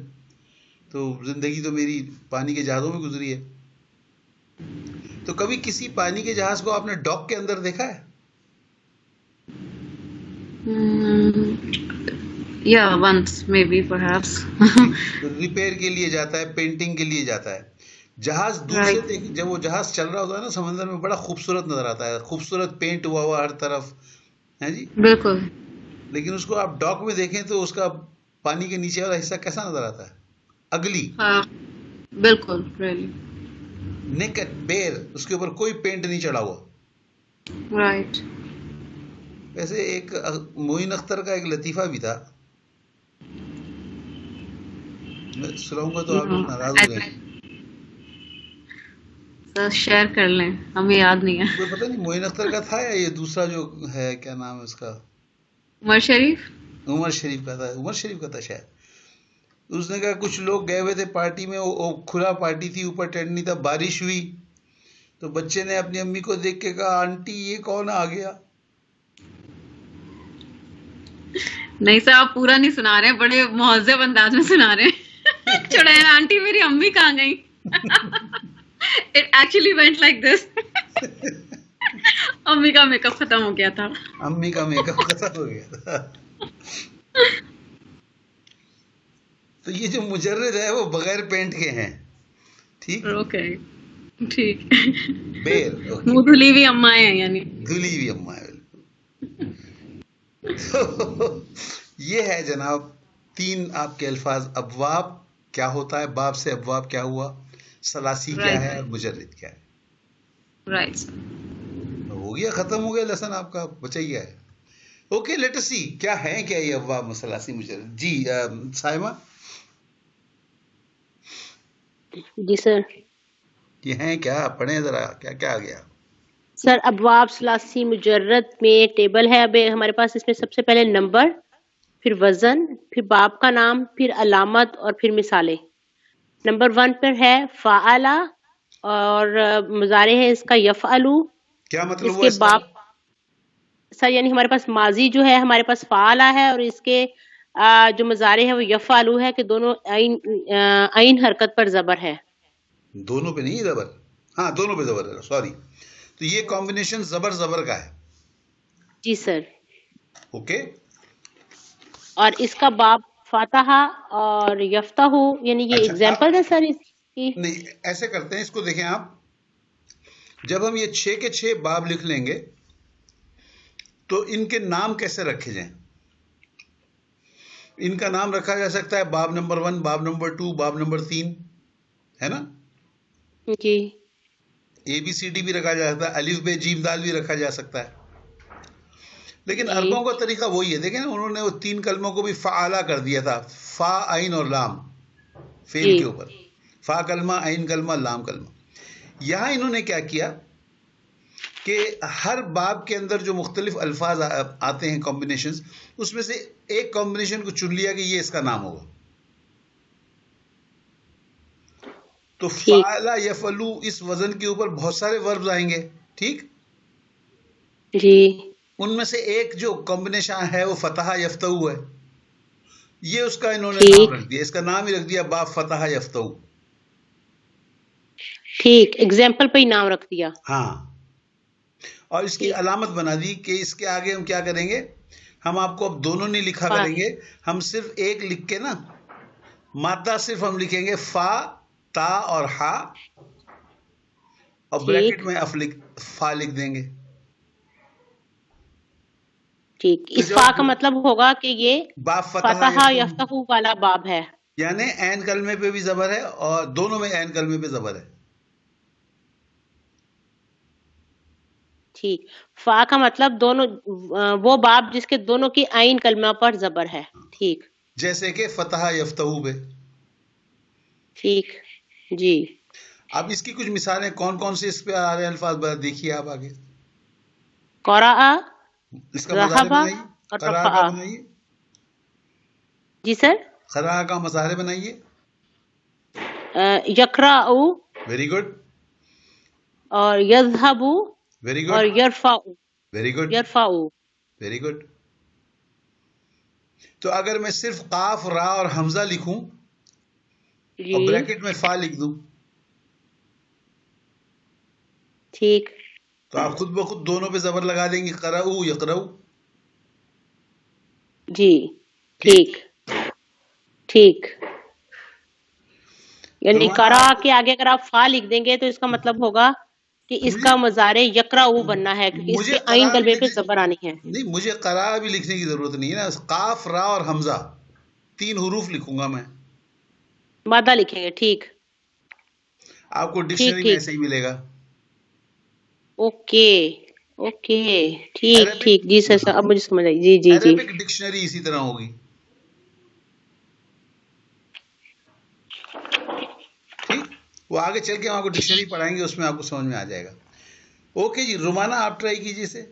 A: تو زندگی تو میری پانی کے جہازوں میں گزری ہے. تو کبھی کسی پانی کے جہاز کو آپ نے ڈاک کے اندر دیکھا ہے؟
B: یا once maybe perhaps.
A: Repair کے لیے جاتا ہے، پینٹنگ کے لیے جاتا ہے. جہاز دور سے دیکھ، جب وہ جہاز چل رہا ہوتا ہے نا سمندر میں، بڑا خوبصورت نظر آتا ہے، خوبصورت پینٹ ہوا ہوا ہر طرف ہے جی.
B: بالکل.
A: لیکن اس کو آپ ڈاک میں دیکھیں تو اس کا پانی کے نیچے والا حصہ کیسا نظر آتا ہے؟ اگلی.
B: ہاں بالکل. ریلی.
A: نیکڈ، بیر، اس کے اوپر کوئی پینٹ نہیں چڑھا ہوا.
B: رائٹ.
A: ویسے ایک معین اختر کا ایک لطیفہ بھی تھا، میں سناؤں گا تو آپ لوگ ناراض ہو جائیں گے.
B: سر شیئر کر لیں، ہمیں یاد نہیں ہے.
A: کوئی پتہ نہیں معین اختر کا تھا یا یہ دوسرا جو ہے، کیا نام ہے اس کا،
B: عمر شریف.
A: عمر شریف کا تھا. عمر شریف کا تھا شاید. اس نے کہا کچھ لوگ گئے ہوئے تھے پارٹی میں، وہ کھلا پارٹی تھی، اوپر ٹینٹ نہیں تھا، بارش ہوئی تو بچے نے اپنی امی کو دیکھ کے کہا آنٹی یہ کون آ گیا.
B: نہیں سر آپ پورا نہیں سنا رہے، بڑے مہذب انداز میں سنا رہے ہیں. چڑین آنٹی میری امی کہاں گئی. It actually went like this. امی کا میک اپ ختم ہو گیا تھا.
A: امی کا میک اپ ختم ہو گیا تھا. تو یہ جو مجرد ہے وہ بغیر پینٹ کے ہیں. ٹھیک.
B: اوکے ٹھیک.
A: بیر
B: منہ دھلی ہوئی اماں ہیں، یعنی
A: دھلی ہوئی اماں ہے. تو یہ ہے جناب 3 آپ کے الفاظ. ابواب کیا ہوتا ہے، باب سے ابواب کیا ہوا، ثلاثی کیا ہے، اور مجرد کیا ہے.
B: رائٹ.
A: ہو گیا، ختم ہو گیا لیسن آپ کا، بچا ہی ہے. اوکے لیٹ اس سی کیا ہے، کیا یہ ابواب ثلاثی مجرد. جی سائمہ.
C: جی سر.
A: یہ ہیں کیا، پڑھیں ذرا، کیا کیا آ گیا.
C: سر ابواب ثلاثی مجرد میں ٹیبل ہے اب ہمارے پاس. اس میں سب سے پہلے نمبر، پھر وزن، پھر باب کا نام، پھر علامت اور پھر مثالیں. نمبر 1 پر ہے فعلا اور مضارع ہے اس کا یفعلو.
A: کیا مطلب
C: اس
A: ہوا
C: کے
A: اس کا؟
C: باپ سر یعنی ہمارے پاس ماضی جو ہے ہمارے پاس فعلا ہے اور اس کے جو مضارع ہے وہ یفعلو ہے کہ دونوں عین حرکت پر زبر ہے.
A: دونوں پہ نہیں زبر، ہاں دونوں پہ زبر ہے، سوری. تو یہ کمبینیشن زبر زبر کا ہے.
C: جی سر.
A: اوکے.
C: اور اس کا باب فاتحہ اور یفتح یعنی یہ
A: اچھا
C: ایگزامپل ہے سر اس کی.
A: نہیں، ایسے کرتے ہیں اس کو، دیکھیں آپ، جب ہم یہ 6 کے 6 باب لکھ لیں گے تو ان کے نام کیسے رکھے جائیں؟ ان کا نام رکھا جا سکتا ہے باب نمبر 1، باب نمبر 2، باب نمبر 3، ہے نا؟
C: جی.
A: ABCD بھی رکھا جا سکتا ہے، الف بے جیم دال بھی رکھا جا سکتا ہے. لیکن
C: جی.
A: عربوں کا طریقہ وہی ہے. دیکھیں نا، انہوں نے وہ 3 کلموں کو بھی فعلا کر دیا تھا، فا عین اور لام فعل
C: جی.
A: کے اوپر. فا کلمہ، عین کلمہ، لام کلمہ. یہاں انہوں نے کیا کیا کہ ہر باب کے اندر جو مختلف الفاظ آتے ہیں کمبینیشنز، اس میں سے ایک کمبینیشن کو چن لیا کہ یہ اس کا نام ہوگا. تو
C: ٹھیک.
A: فعلا یفعلو اس وزن کے اوپر بہت سارے وربز آئیں گے، ٹھیک؟
C: جی.
A: ان میں سے ایک جو کمبینیشن ہے وہ فتح یفتح ہے. یہ اس کا انہوں نے نام
C: ٹھیک.
A: رکھ دیا، اس کا نام ہی رکھ دیا باب فتح یفتح.
C: ٹھیک، ایگزامپل پہ ہی نام رکھ دیا.
A: ہاں. اور اس کی
C: ٹھیک.
A: علامت بنا دی کہ اس کے آگے ہم کیا کریں گے، ہم آپ کو اب دونوں نہیں لکھا
C: فا.
A: کریں گے، ہم صرف ایک لکھ کے نا مادہ صرف ہم لکھیں گے فا، تا اور ہا، اور
C: ٹھیک.
A: بریکٹ میں فا لکھ دیں گے.
C: ٹھیک.
A: تو
C: اس
A: جب
C: فا کا مطلب ہوگا کہ یہ
A: باب فتح
C: فاتحہ
A: یفتح،
C: یفتح والا باب ہے.
A: یعنی عین کلمے پہ بھی زبر ہے اور دونوں میں عین کلمے پہ زبر ہے.
C: ٹھیک. فا کا مطلب دونوں وہ باب جس کے دونوں کی عین کلمہ پر زبر ہے. ٹھیک.
A: جیسے کہ فتح یفتح پہ.
C: ٹھیک. جی.
A: اب اس کی کچھ مثالیں کون کون سے اس پہ آ رہے ہیں الفاظ دیکھیے آپ آگے.
C: قرأ،
A: اس کا مظاہرے
C: ذہب
A: بنائیے،
C: اور
A: قرأ کا
C: رفع.
A: بنائیے،
C: جی سر.
A: قرأ کا مظاہرے بنائیے.
C: یقرأ
A: ویری گڈ،
C: اور یذہب
A: ویری
C: اور
A: گڈ،
C: یرفع.
A: ویری گڈ،
C: یرفع.
A: Very good. تو اگر میں صرف قاف، را اور حمزہ لکھوں اور
C: جی.
A: بریکٹ میں فا لکھ دوں
C: ٹھیک.
A: تو آپ خود بخود دونوں پہ زبر لگا دیں گے، قرأو یقرأو.
C: جی. ٹھیک. ٹھیک. یعنی
A: رومانہ
C: قرأ کے آگے اگر آپ فا لکھ دیں گے تو اس کا مطلب ہوگا کہ اس کا مضارع یقرأ بننا ہے کیونکہ اس
A: مجھے
C: کے عین
A: قرأ بھی
C: کلمے پہ
A: لکھنے،
C: زبر آنی ہے.
A: نہیں مجھے قرأ بھی لکھنے کی ضرورت نہیں ہے نا. قاف، را اور حمزہ 3 حروف لکھوں گا میں.
C: مادہ لکھیں گے. ٹھیک.
A: آپ کو
C: ٹھیک.
A: ڈکشنری میں
C: ٹھیک.
A: ایسے ہی ملے گا.
C: اوکے. اوکے. ٹھیک.
A: عربک،
C: ٹھیک. جی سر. اب مجھے سمجھ آئی. جی جی جی.
A: عربک ڈکشنری اسی طرح ہوگی. ٹھیک، وہ آگے چل کے ہم آپ کو ڈکشنری پڑھائیں گے، اس میں آپ کو سمجھ میں آ جائے گا. اوکے جی. رومانہ آپ ٹرائی کیجیے اسے.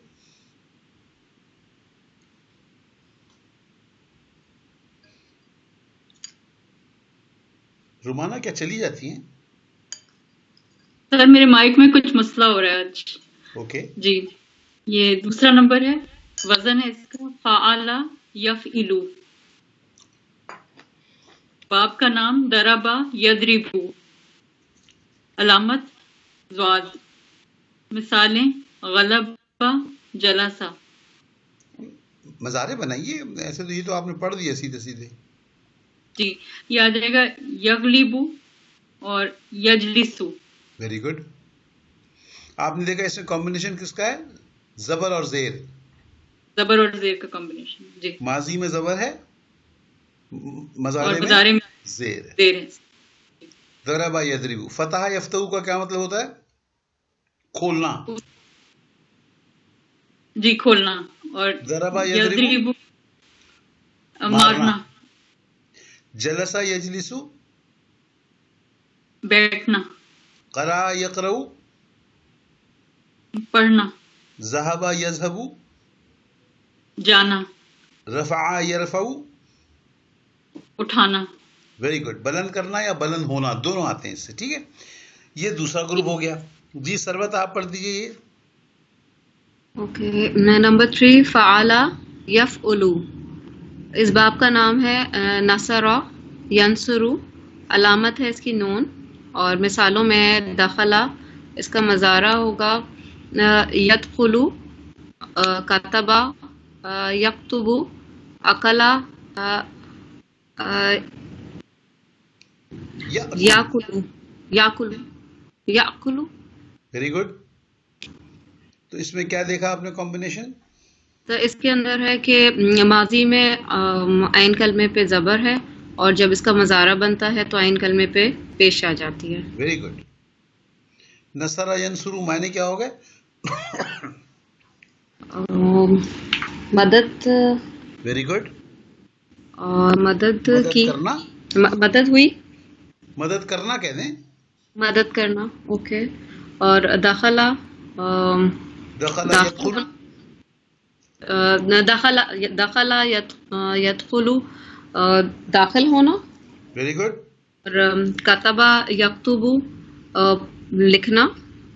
A: رومانہ کیا چلی جاتی ہیں؟
D: سر میرے مائک میں کچھ مسئلہ ہو رہا ہے آج.
A: اوکے.
D: جی. یہ دوسرا نمبر ہے، وزن ہے اس کا فعلا یفعلو. باب کا نام دربا یدربو. علامت زواد. مثالیں غلبا جلسا.
A: مظاہرے بنائیے، ایسے تو یہ تو آپ نے پڑھ دیا سیدھے سیدھے.
D: جی. یہ آ جائے گا یغلبو اور یجلسو.
A: Very good. آپ نے دیکھا اس میں کمبینیشن کس کا ہے؟ زبر اور زیر.
D: زبر اور زیر کا کمبینیشن. جی.
A: ماضی میں زبر ہے،
D: اور
A: مظاہرے میں
D: مضارع میں
A: زیر ہے.
D: زیر ہے.
A: ضربا یضربو. فتح یفتح کا کیا مطلب ہوتا ہے؟ کھولنا.
D: جی کھولنا. اور
A: ضربا یضربو
D: یضربو
A: مارنا.
D: مارنا.
A: جلسا یجلسو
D: بیٹھنا.
A: قرأ یقرأ
D: پڑھنا.
A: ذهب یذهب
D: جانا.
A: رفع یرفع
D: اٹھانا.
A: Very good. بلند کرنا یا بلند ہونا دونوں آتے ہیں اس سے. ٹھیک ہے, یہ دوسرا گروپ ہو گیا. جی سروت آپ پڑھ دیجیے یہ.
B: اوکے, نمبر 3 فعلا یفعلو. اس باب کا نام ہے نصرہ ینصرو. علامت ہے اس کی نون, اور مثالوں میں دخلا, اس کا مضارع ہوگا یدخلو, کتبا یکتبو, اکلا یاکلو یاکلو یاکلو.
A: Very good. تو اس میں کیا دیکھا آپ نے کمبینیشن؟
B: تو اس کے اندر ہے کہ ماضی میں عین کلمے پہ زبر ہے, اور جب اس کا مضارع بنتا ہے تو عین کلمے پہ پیش آ جاتی ہے.
A: Very good. نصرہ ینصرو معنی کیا ہوگا؟
B: مدد.
A: Very good.
B: مدد
A: مدد
B: کی,
A: کرنا,
B: مدد ہوئی,
A: مدد کرنا کہہ دیں.
B: مدد کرنا. اوکے. اور دخلا,
A: دخل
B: داخل,
A: یدخل.
B: دخلا یدخلو, داخل ہونا.
A: Very good.
B: اور کتبا یکتبو, لکھنا.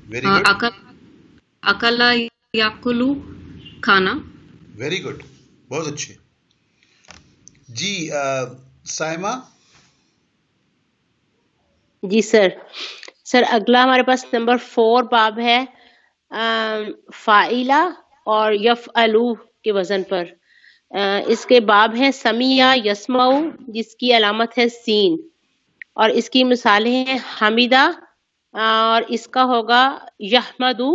A: Very good.
B: اکلا یاکلو, کھانا.
A: ویری گڈ, بہت اچھے. جی سائمہ.
C: جی سر. سر اگلا ہمارے پاس نمبر 4 باب ہے فاعلہ اور یفعلو کے وزن پر. اس کے باب ہیں سمیع یسمعو, جس کی علامت ہے سین, اور اس کی مثالیں ہیں حمیدہ, اور اس کا ہوگا یحمدو,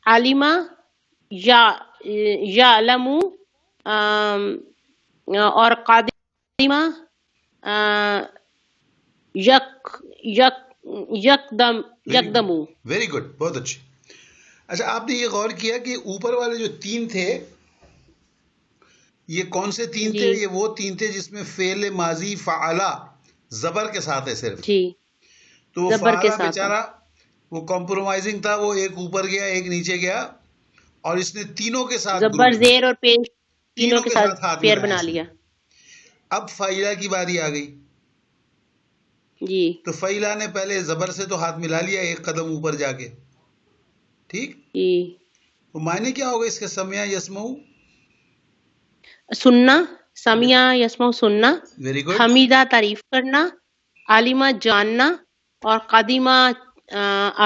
C: عالمہ, یعلمو, اور قادمہ, یقدمو.
A: ویری گڈ, بہت اچھے. اچھا آپ نے یہ غور کیا کہ اوپر والے جو 3 تھے یہ کون سے 3 تھے؟ یہ وہ 3 تھے جس میں فعل ماضی فعلا زبر کے ساتھ ہے صرف.
C: جی,
A: تو وہ فعلا بیچارہ وہ کمپرومائزنگ تھا, وہ ایک اوپر گیا ایک نیچے گیا, اور اس نے تینوں کے ساتھ
C: زبر زیر اور پیش
A: تینوں کے ساتھ ہاتھ
C: پیر بنا لیا.
A: اب فعلا کی باری آ گئی.
C: جی,
A: تو فعلا نے پہلے زبر سے تو ہاتھ ملا لیا ایک قدم اوپر جا کے. ٹھیک.
C: جی,
A: تو معنی کیا ہوگا اس کے سمیع یسمعو؟
C: سننا, سمیع یسمعو سننا.
A: Very good.
C: حمیدہ تعریف کرنا, عالمہ جاننا, اور قادمہ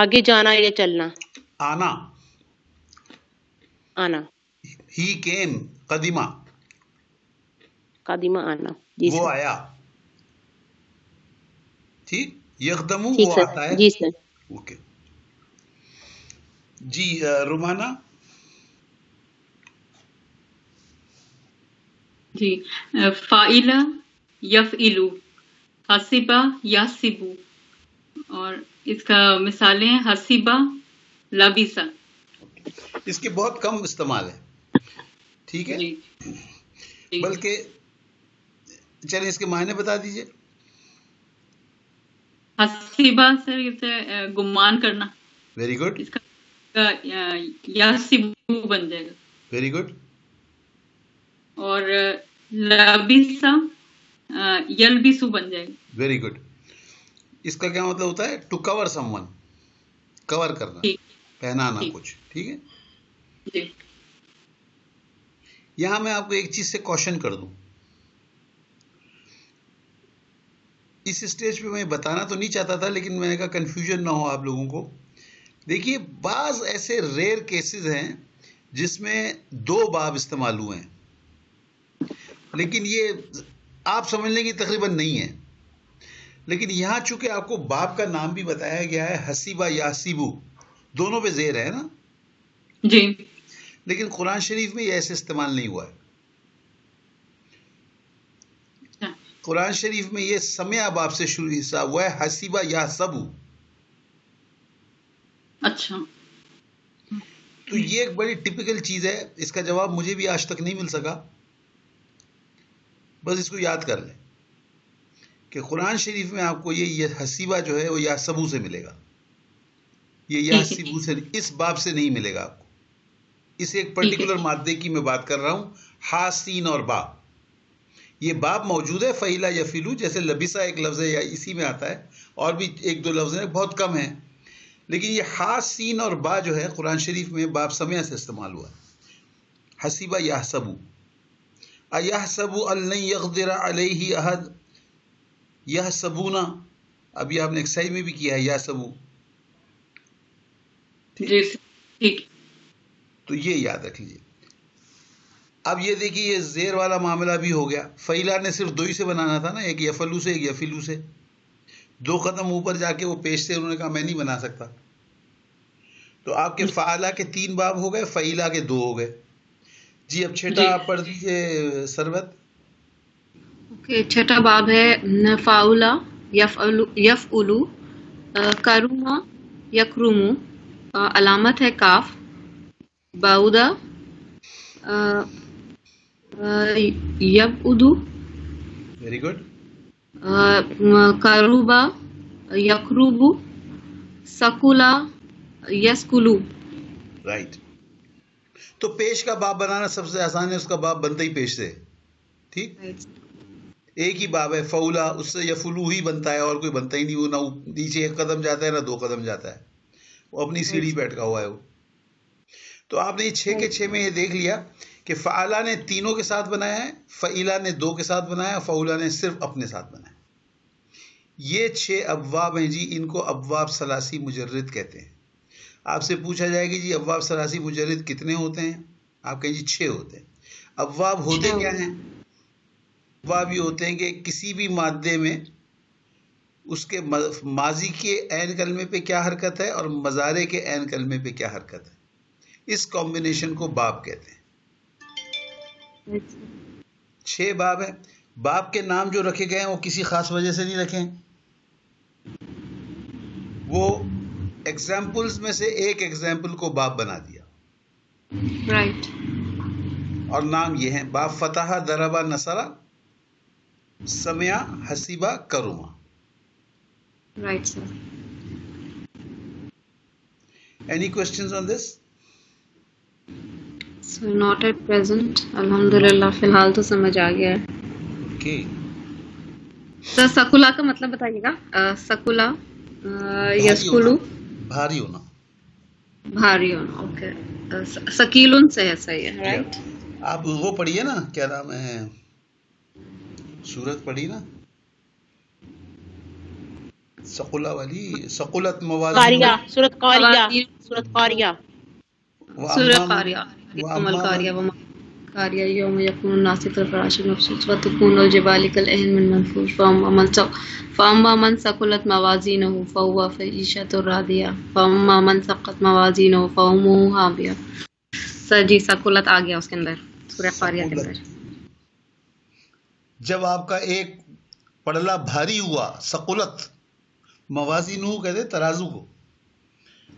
C: آگے جانا یا چلنا.
A: آنا.
C: آنا.
A: ہی کیم, قدیمہ.
C: قادمہ آنا. جی
A: وہ
C: سر.
A: آیا. ٹھیک. یقدمو
C: ٹھیک
A: وہ
C: سر.
A: آتا ہے.
C: جی سر.
A: اوکے. جی رومانہ.
D: جی فاعلہ یفعلو, حسبہ یحسبو, اور اس کا مثالیں ہیں حسبہ, لبسہ.
A: اس کے بہت کم استعمال ہے. ٹھیک ہے.
D: جی
A: بلکہ چلیں اس کے معنی بتا دیجئے.
D: حسبہ سر گمان کرنا.
A: Very good.
D: اس کا یحسبو بن جائے گا.
A: Very good.
D: اور لبسہ یلبسو بن جائے گا.
A: Very good. اس کا کیا مطلب ہوتا ہے؟ ٹو کور سم ون, کور کرنا, پہنانا کچھ. ٹھیک ہے.
D: جی.
A: یہاں میں آپ کو ایک چیز سے کوشچن کر دوں. اس اسٹیج پہ میں بتانا تو نہیں چاہتا تھا, لیکن میں نے کہا کنفیوژن نہ ہو آپ لوگوں کو. دیکھیے بعض ایسے ریئر کیسز ہیں جس میں 2 باب استعمال ہوئے ہیں, لیکن یہ آپ سمجھ لیں گے تقریباً نہیں ہے. لیکن یہاں چونکہ آپ کو باب کا نام بھی بتایا گیا ہے, حسیبہ یحسبو, دونوں پہ زیر ہے نا.
D: جی.
A: لیکن قرآن شریف میں یہ ایسے استعمال نہیں ہوا ہے. قرآن شریف میں یہ سمیع باب سے شروع حصہ ہوا ہے, حسیبہ یحسبو.
D: اچھا.
A: تو یہ ایک بڑی ٹپیکل چیز ہے, اس کا جواب مجھے بھی آج تک نہیں مل سکا. بس اس کو یاد کر لیں کہ قرآن شریف میں آپ کو یہ حسیبہ جو ہے وہ یحسبو سے ملے گا, یہ یحسبو سے, اس باب سے نہیں ملے گا آپ کو. اس ایک پرٹیکولر مادے کی میں بات کر رہا ہوں, ہا سین اور با. یہ باب موجود ہے فعیلا یفعلو، جیسے لبسا ایک لفظ ہے یا اسی میں آتا ہے، اور بھی ایک دو لفظ ہیں بہت کم ہیں، لیکن یہ ہا سین اور با جو ہے قرآن شریف میں باب سمع سے استعمال ہوا ہے۔ حسیبہ یحسبو، ایحسب ان لن یقدر علیہ احد، یحسبونا، ابھی آپ نے ایکسائی میں بھی کیا ہے یحسبو،
D: جی ٹھیک۔
A: تو یہ یاد رکھ لیجیے۔ اب یہ دیکھیے یہ زیر والا معاملہ بھی ہو گیا، فعیلا نے صرف دو ہی سے بنانا تھا نا، ایک یفعلو سے ایک یفعلو سے، دو قدم اوپر جا کے وہ پیش سے انہوں نے کہا میں نہیں بنا سکتا، تو آپ کے فعلا کے 3 باب ہو گئے، فعیلا کے 2 ہو گئے۔ جی اب چھٹا آپ پڑھ دیجیے سربت۔
B: اوکے، چھٹا باب ہے فاؤلا یفعلو، کروما یکرمو، علامت ہے کاف، باؤدا یبعدو،
A: ویری گڈ۔
B: کروبا یکروبو، سکولا یسکلو۔
A: رائٹ، تو پیش کا باب بنانا سب سے آسان ہے، اس کا باب بنتا ہی پیش سے، ٹھیک، ایک ہی باب ہے فولا، اس سے یفلو ہی بنتا ہے اور کوئی بنتا ہی نہیں، وہ نہ نیچے 1 قدم جاتا ہے نہ 2 قدم جاتا ہے، وہ اپنی سیڑھی پہ اٹکا ہوا ہے وہ۔ تو آپ نے یہ 6 کے 6 میں یہ دیکھ لیا کہ فعلا نے تینوں کے ساتھ بنایا ہے، فعیلا نے 2 کے ساتھ بنایا، فولا نے صرف اپنے ساتھ بنایا۔ یہ 6 ابواب ہیں جی، ان کو ابواب ثلاثی مجرد کہتے ہیں۔ آپ سے پوچھا جائے گا جی ابواب ثلاثی مجرد کتنے ہوتے ہیں، آپ کہیں جی 6 ہوتے ہیں۔ ابواب ہوتے کیا ہیں؟ ابواب یہ ہوتے ہیں کہ کسی بھی مادے میں اس کے ماضی کے عین کلمے پہ کیا حرکت ہے اور مضارع کے عین کلمے پہ کیا حرکت ہے، اس کمبینیشن کو باب کہتے ہیں۔ 6 باب ہیں۔ باب کے نام جو رکھے گئے ہیں وہ کسی خاص وجہ سے نہیں رکھے ہیں، وہ ایگزامپلز میں سے ایک ایگزامپل کو باب بنا دیا،
B: رائٹ،
A: اور نام یہ ہیں باب فتح، ضربہ، نصرہ، سمع، حسیبہ، کروما۔
B: Right sir.
A: Any questions on this?
B: So not at present, الحمدللہ فی الحال تو سمجھ آ گیا ہے۔
A: اوکے،
B: سر سکولا کا مطلب بتائیے گا۔ سکولا یسکلو،
A: بھاری ہونا۔
B: بھاری ہونا، اوکے، سکیلن سے ہے، صحیح ہے، رائٹ۔
A: آپ وہ پڑھیے نا، کیا نام ہے، سورت پڑھی نا سقلا والی، سقلت موازین،
C: قاریہ، سورۃ قاریہ، سورۃ قاریہ،
B: سورہ قاریہ، یوم القاریہ وما قاریہ یوم یکون الناس کالفراش المبثوث وتكون الجبال كالعهن المنفوش فأما من ثقلت موازینہ فهو في عیشة راضیہ وأما من ثقلت موازینہ فأمه ہاویہ۔ سر جی ثقلت آ گیا اس کے اندر، سورہ قاریہ کے اندر۔
A: جب آپ کا ایک پڑلا بھاری ہوا، ثقلت، موازین کہتے ترازو کو،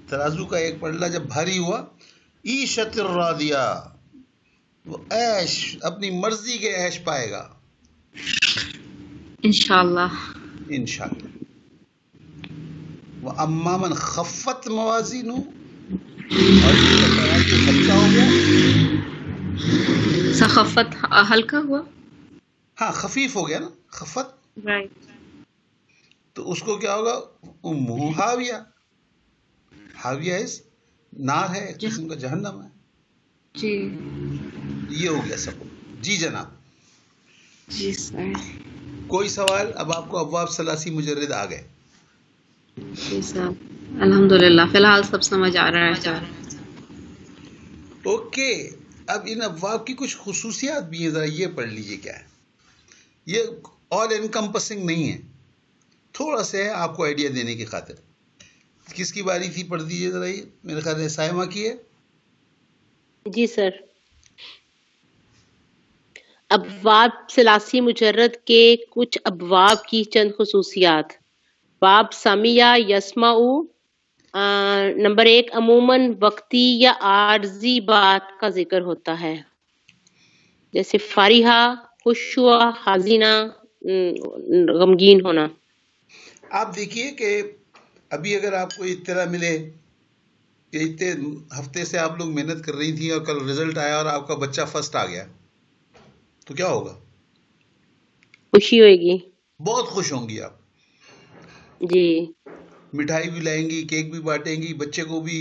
A: ترازو کا ایک پڑلا جب بھاری ہوا، عیشت الراضیہ، وہ عیش، اپنی مرضی کے عیش پائے گا
B: انشاءاللہ،
A: انشاءاللہ۔ وَأَمَّا مَنْ خَفَّتْ موازینہ، اور جس کا ترازو ہلکا ہو گیا،
B: سخفت ہلکا ہوا،
A: ہاں خفیف ہو گیا نا، خفت،
B: رائٹ،
A: تو اس کو کیا ہوگا، امہ ہاویہ، ہاویہ اس نار ہے، ایک قسم کا جہنم ہے۔
B: جی
A: یہ ہو گیا سب۔ جی جناب،
B: جی سر،
A: کوئی سوال؟ اب آپ کو ابواب ثلاثی مجرد آ گئے۔
B: جی سر، الحمدللہ فی الحال سب سمجھ آ رہا ہے سر۔
A: اوکے، اب ان ابواب کی کچھ خصوصیات بھی ہیں، ذرا یہ پڑھ لیجئے کیا ہے۔ یہ آل انکمپسنگ نہیں ہے، تھوڑا سا ہے آپ کو آئیڈیا دینے کی خاطر۔ کس کی باری تھی، پڑھ دیجئے ذرا، یہ میرے خیال ہے سائمہ کی ہے۔
C: جی سر۔ ابواب ثلاثی مجرد کے کچھ ابواب کی چند خصوصیات۔ باب سمیع یسمع، نمبر 1، عموماً وقتی یا عارضی بات کا ذکر ہوتا ہے، جیسے فارحہ، خوش ہوا، حزینہ، غمگین ہونا۔
A: آپ دیکھیے کہ ابھی اگر آپ کو اطلاع ملے کہ اتنے ہفتے سے آپ لوگ محنت کر رہی تھیں اور کل رزلٹ آیا اور آپ کا بچہ فرسٹ آ گیا، تو کیا ہوگا؟
C: خوشی ہوئے گی.
A: بہت خوش ہوں گی آپ.
C: جی.
A: مٹھائی بھی لائیں گی, کیک بھی بانٹیں گی, بچے کو بھی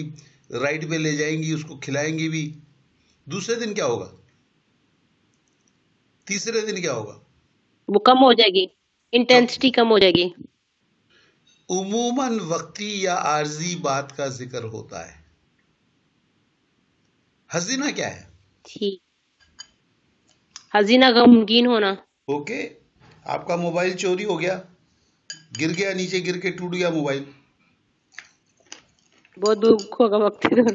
A: رائڈ پہ لے جائیں گی, اس کو کھلائیں گی بھی. دوسرے دن کیا ہوگا؟ تیسرے دن کیا ہوگا؟
C: وہ کم ہو جائے گی, انٹینسٹی کم ہو جائے گی.
A: عموماً وقتی یا عارضی بات کا ذکر ہوتا ہے. حزینہ کیا ہے؟
C: ٹھیک. حزینہ غمگین ہونا.
A: اوکے, آپ کا موبائل چوری ہو گیا, گر گیا, نیچے گر کے ٹوٹ گیا موبائل,
C: بہت دکھ ہوگا وقت ادھر.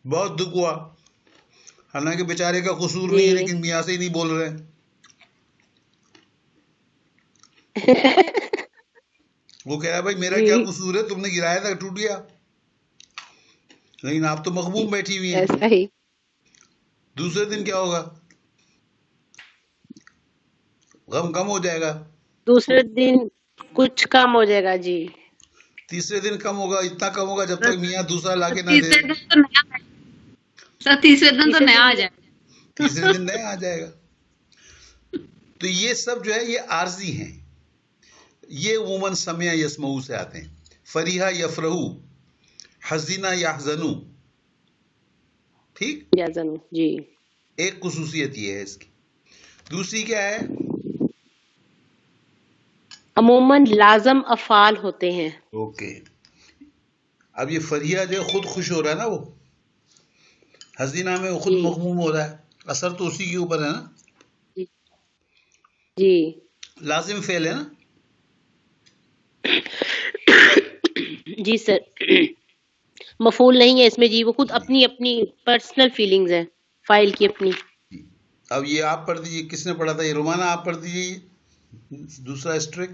A: بہت دکھ ہوا. حالانکہ بیچارے کا قصور نہیں ہے,
C: جی.
A: لیکن میاں سے ہی نہیں بول رہے ہیں. وہ کہہ رہا بھائی میرا
C: جی
A: کیا قصور ہے, تم نے گرایا تھا ٹوٹ گیا, لیکن آپ تو مغموم بیٹھی ہوئی ہیں.
C: ایسا ہی.
A: دوسرے دن کیا ہوگا؟ غم کم ہو جائے گا.
C: دوسرے دن کچھ کم ہو جائے گا. جی.
A: تیسرے دن کم ہوگا, اتنا کم ہوگا جب تک میاں دوسرا لا کے نہ دے.
B: تیسرے دن تو نیا سر تیسرے دن تو
C: تیسرے
B: نیا آ
C: دن
B: جائے.
A: تیسرے دن نیا آ جائے گا. تو یہ سب جو ہے یہ عارضی ہیں. یہ عموماً سمع یسمعو سے آتے ہیں. فریحہ یفرحو, حزینہ یحزنو. ٹھیک,
C: یزن. جی.
A: ایک خصوصیت یہ ہے اس کی. دوسری کیا ہے؟
C: عموماً لازم افعال ہوتے ہیں.
A: اوکے, اب یہ فریحہ جو ہے خود خوش ہو رہا ہے نا, وہ حزینہ میں وہ خود
C: جی.
A: مغموم ہو رہا ہے. اثر تو اسی کے اوپر ہے نا.
C: جی. جی.
A: لازم فعل ہے نا.
C: جی سر. مفعول نہیں ہے اس میں. جی وہ خود اپنی اپنی پرسنل فیلنگز ہیں فائل کی اپنی.
A: اب یہ آپ پڑھ دیجیے, کس نے پڑھا تھا یہ؟ رومانہ آپ پڑھ دیجیے دوسرا اسٹرک.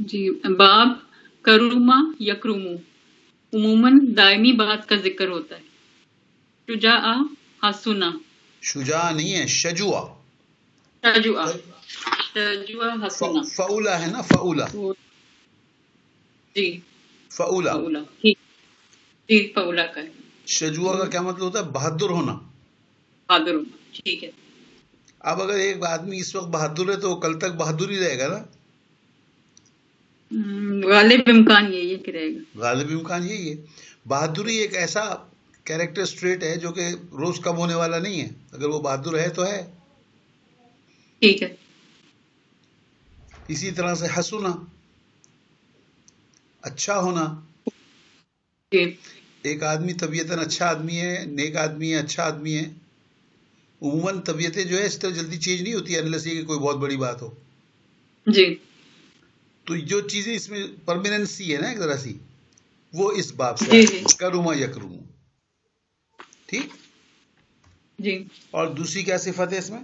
D: جی. باب کروما یکرمو, عموماً دائمی بات کا ذکر ہوتا ہے. شجاع حسنا.
A: شجاع نہیں ہے, شجوع.
D: شجوع. شجوع حسنا.
A: فعولا ہے نا, فعولا.
D: جی.
A: فعولا.
D: فعولا. ٹھیک. جی فعولا کا ہے.
A: شجوع کا کیا مطلب ہوتا ہے؟ بہادر ہونا.
D: بہادر ہونا. ٹھیک ہے.
A: اب اگر ایک آدمی اس وقت بہادر ہے تو وہ کل تک بہادر ہی رہے گا نا.
D: غالب امکان یہی کہ رہے گا.
A: غالب امکان یہی ہے. بہادری ایک ایسا کیریکٹر اسٹریٹ ہے جو کہ روز کم ہونے والا نہیں ہے. اگر وہ بہادر ہے تو ہے.
D: ٹھیک ہے.
A: اسی طرح سے حسنا, اچھا ہونا.
D: جی.
A: ایک آدمی طبیعتاً اچھا آدمی ہے, نیک آدمی ہے, اچھا آدمی ہے. عموماً طبیعتیں جو ہے اس طرح جلدی چینج نہیں ہوتی, انلیس یہ کہ کوئی بہت بڑی بات ہو.
D: جی.
A: تو جو چیزیں اس میں پرماننسی ہے نا ایک ذرا سی, وہ اس باب سے
D: جی.
A: آتی
D: جی.
A: ہے, کروما یکرمو. ٹھیک.
D: جی.
A: اور دوسری کیا صفت ہے اس میں؟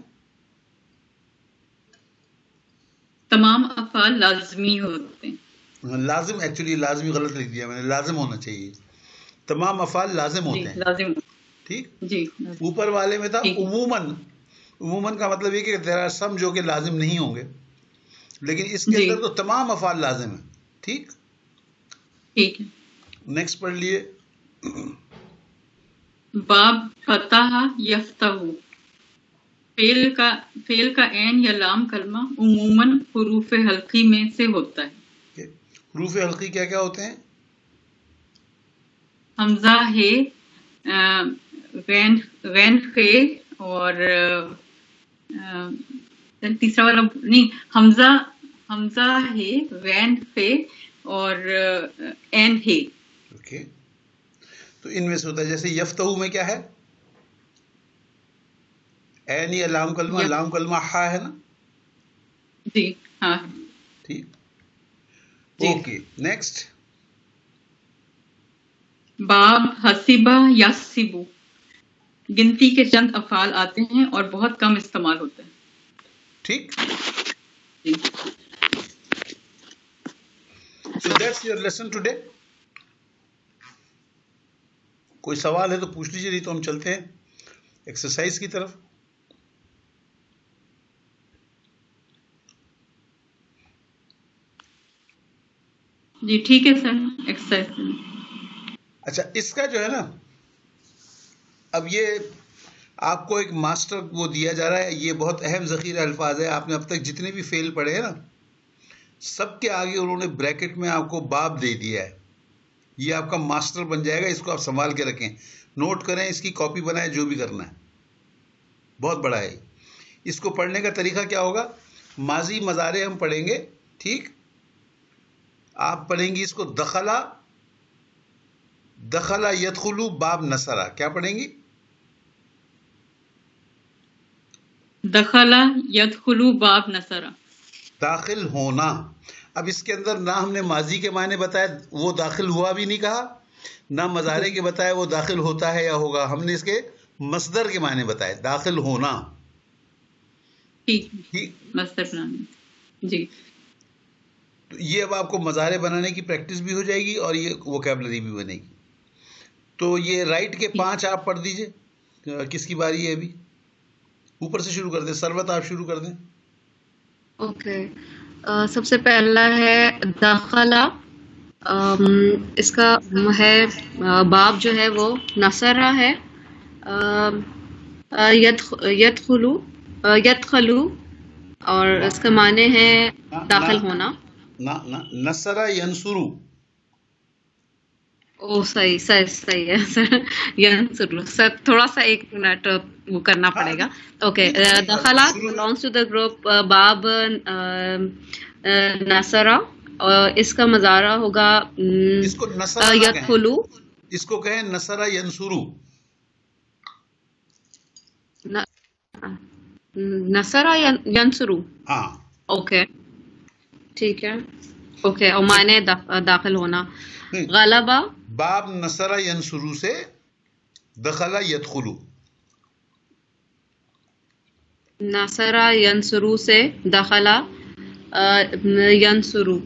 D: تمام افعال لازمی ہوتے ہیں.
A: لازم, ایکچولی لازمی غلط لکھ دیا میں نے, لازم ہونا چاہیے. تمام افعال لازم
D: جی
A: ہوتے ہیں.
D: لازم.
A: ٹھیک.
D: جی.
A: اوپر والے میں تھا
D: ٹھیک ہے.
A: عموماً. عموماً کا مطلب یہ کہ دیر آر سم جو کہ لازم نہیں ہوں گے, لیکن اس کے
D: جی.
A: اندر تو تمام افعال لازم ہیں. ٹھیک.
D: ٹھیک ہے.
A: نیکسٹ پڑھ لیے.
D: باب فتح یفتح, فعل کا عین یا لام کلمہ عموماً حروف حلقی میں سے ہوتا ہے.
A: حروف حلقی کیا کیا ہوتے ہیں؟
D: حمزہ ہے, غین خے, اور تیسرا والا نہیں, حمزہ ہے, غین خے, اور عین ہے.
A: اوکے. تو ان میں سے ہوتا ہے, جیسے یفتح میں کیا ہے؟ عین یا لام کلمہ. لام کلمہ ہا ہے نا.
D: جی ہاں.
A: ٹھیک.
D: جی.
A: اوکے. نیکسٹ.
D: باب حسیبہ یحسبو, گنتی کے چند افعال آتے ہیں اور بہت کم استعمال ہوتا ہے.
A: ٹھیک.
D: جی.
A: So that's your lesson today. کوئی سوال ہے تو پوچھ لیجیے, نہیں تو ہم چلتے ہیں ایکسرسائز کی طرف.
D: جی ٹھیک ہے سر, ایکسرسائز.
A: اچھا, اس کا جو ہے نا, اب یہ آپ کو ایک ماسٹر وہ دیا جا رہا ہے. یہ بہت اہم ذخیرہ الفاظ ہے. آپ نے اب تک جتنے بھی فیل پڑھے ہیں نا، سب کے آگے انہوں نے بریکٹ میں آپ کو باب دے دیا ہے. یہ آپ کا ماسٹر بن جائے گا. اس کو آپ سنبھال کے رکھیں، نوٹ کریں، اس کی کاپی بنائیں، جو بھی کرنا ہے. بہت بڑا ہے. اس کو پڑھنے کا طریقہ کیا ہوگا؟ ماضی مضارع ہم پڑھیں گے، ٹھیک؟ آپ پڑھیں گی اس کو دخلا، دخلا یدخلو باب نصرہ. کیا پڑھیں گی؟
D: دخلا یدخلو باب نصرہ.
A: داخل ہونا. اب اس کے اندر نہ ہم نے ماضی کے معنی بتایا، وہ داخل ہوا بھی نہیں کہا، نہ مضارع کے بتایا وہ داخل ہوتا ہے یا ہوگا. ہم نے اس کے مصدر کے معنی بتائے، داخل ہونا.
D: ٹھیک، مصدر بنانا. جی،
A: تو یہ اب آپ کو مضارع بنانے کی پریکٹس بھی ہو جائے گی اور یہ ووکیبلری بھی بنے گی. تو یہ رائٹ کے 5 آپ پڑھ دیجئے. کس کی باری ہے ابھی؟ اوپر سے شروع کر دیں. سروت آپ شروع کر دیں.
B: اوکے، سب سے پہلا ہے داخلہ. اس کا ہے باب جو ہے وہ نصرہ ہے. یدخلو، یدخلو، اور اس کا معنی ہے داخل ہونا.
A: نصرہ ینصرو.
B: او صحیح صحیح صحیح ہے سر. ینصرو سر، تھوڑا سا ایک منٹ وہ کرنا پڑے گا. اوکے، دخلا belongs to the group باب نصرہ، اور اس کا مضارع ہوگا
A: اس کو نصرہ نہ کہیں،
B: یدخلو.
A: اس کو کہیں نصرہ ینصرو.
B: نصرہ ینصرو.
A: ہاں،
B: اوکے ٹھیک ہے. اوکے، اور معنی داخل ہونا. غلبہ،
A: باب نصرہ ینصرو سے دخلا یدخلو.
B: نصرہ ینصرو سے دخلا ینصرو.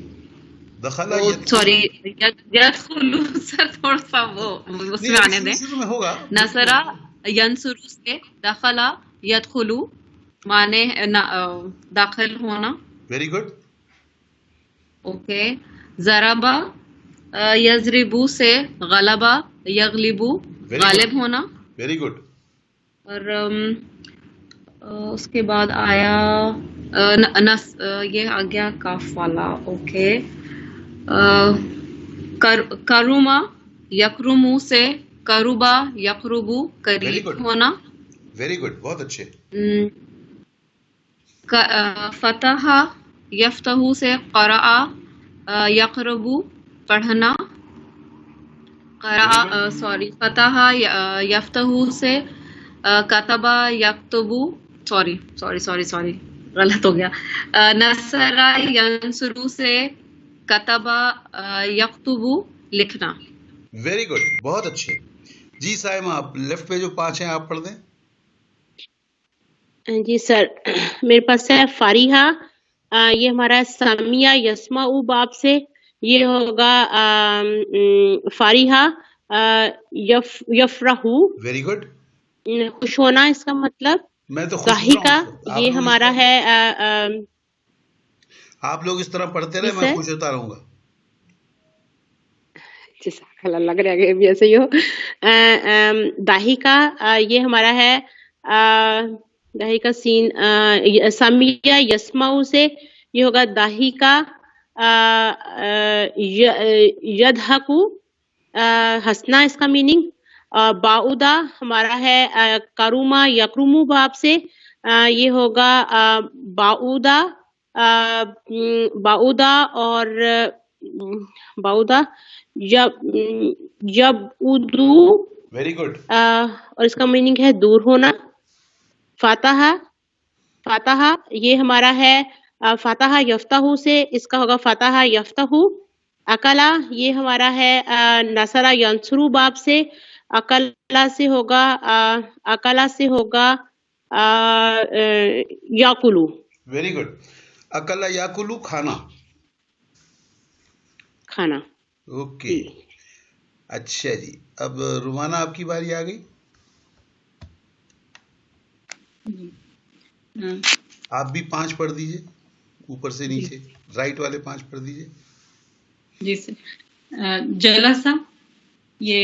A: دخلا
B: سوری، یدخلو سر، تھوڑا سا وہ اس میں آنے دیں.
A: شروع میں ہوگا.
B: نصرہ ینصرو سے دخلا یدخلو، معنی داخل ہونا.
A: Very good.
B: اوکے. ضربہ یضربو سے غلبہ یغلبو، غالب ہونا.
A: Very good.
B: اور اس کے بعد آیا یہ آ گیا کاف والا. اوکے. کروما یکرمو سے کروبا یقربو، قریب ہونا.
A: ویری گڈ، بہت اچھے.
B: فتح یفتح سے قرأ یقربو، پڑھنا. قرأ سوری، فتح یفتح سے کتبہ یکتبو. سوری غلط ہو گیا. نصرہ ینصرو سے کتبہ یکتبو، لکھنا.
A: ویری گڈ، بہت اچھے. جی سائمہ، آپ لیفٹ پہ جو 5 ہیں آپ پڑھ دیں.
C: جی سر، میرے پاس ہے فاریحہ. یہ ہمارا سامیہ یسمعو باب سے. یہ ہوگا فاریحہ یفرحو.
A: Very good.
C: خوش ہونا اس کا مطلب.
A: میں تو
C: ضاحکہ یہ ہمارا ہے.
A: آپ لوگ اس طرح پڑھتے رہے، میں خوش ہوتا رہوں گا.
C: لگ رہا ہے بھی ایسے ہی ہو. ضاحکہ یہ ہمارا ہے ضاحکہ سین. سامیہ یسمعو سے یہ ہوگا ضاحکہ یضحکو، ہنسنا اس کا میننگ. باؤدا ہمارا ہے کروما یکرمو باب سے. یہ ہوگا باؤدا، باؤدا اور باؤدا جب ادو.
A: Very good.
C: اور اس کا میننگ ہے دور ہونا. فاتحہ، فاتحہ یہ ہمارا ہے فاتحہ یفتح سے، اس کا ہوگا فاتحہ یفتح. اکلا یہ ہمارا ہے نصرہ ینصرو باب سے. اکلا سے ہوگا یاکلو.
A: Very good. اکلا یاکلو، کھانا.
C: کھانا.
A: اوکے. اچھا جی، اب رومانہ آپ کی باری آ گئی. آپ بھی 5 پڑھ دیجئے، اوپر سے نیچے رائٹ والے 5 پڑھ دیجئے.
D: جی سر. جلسہ، یہ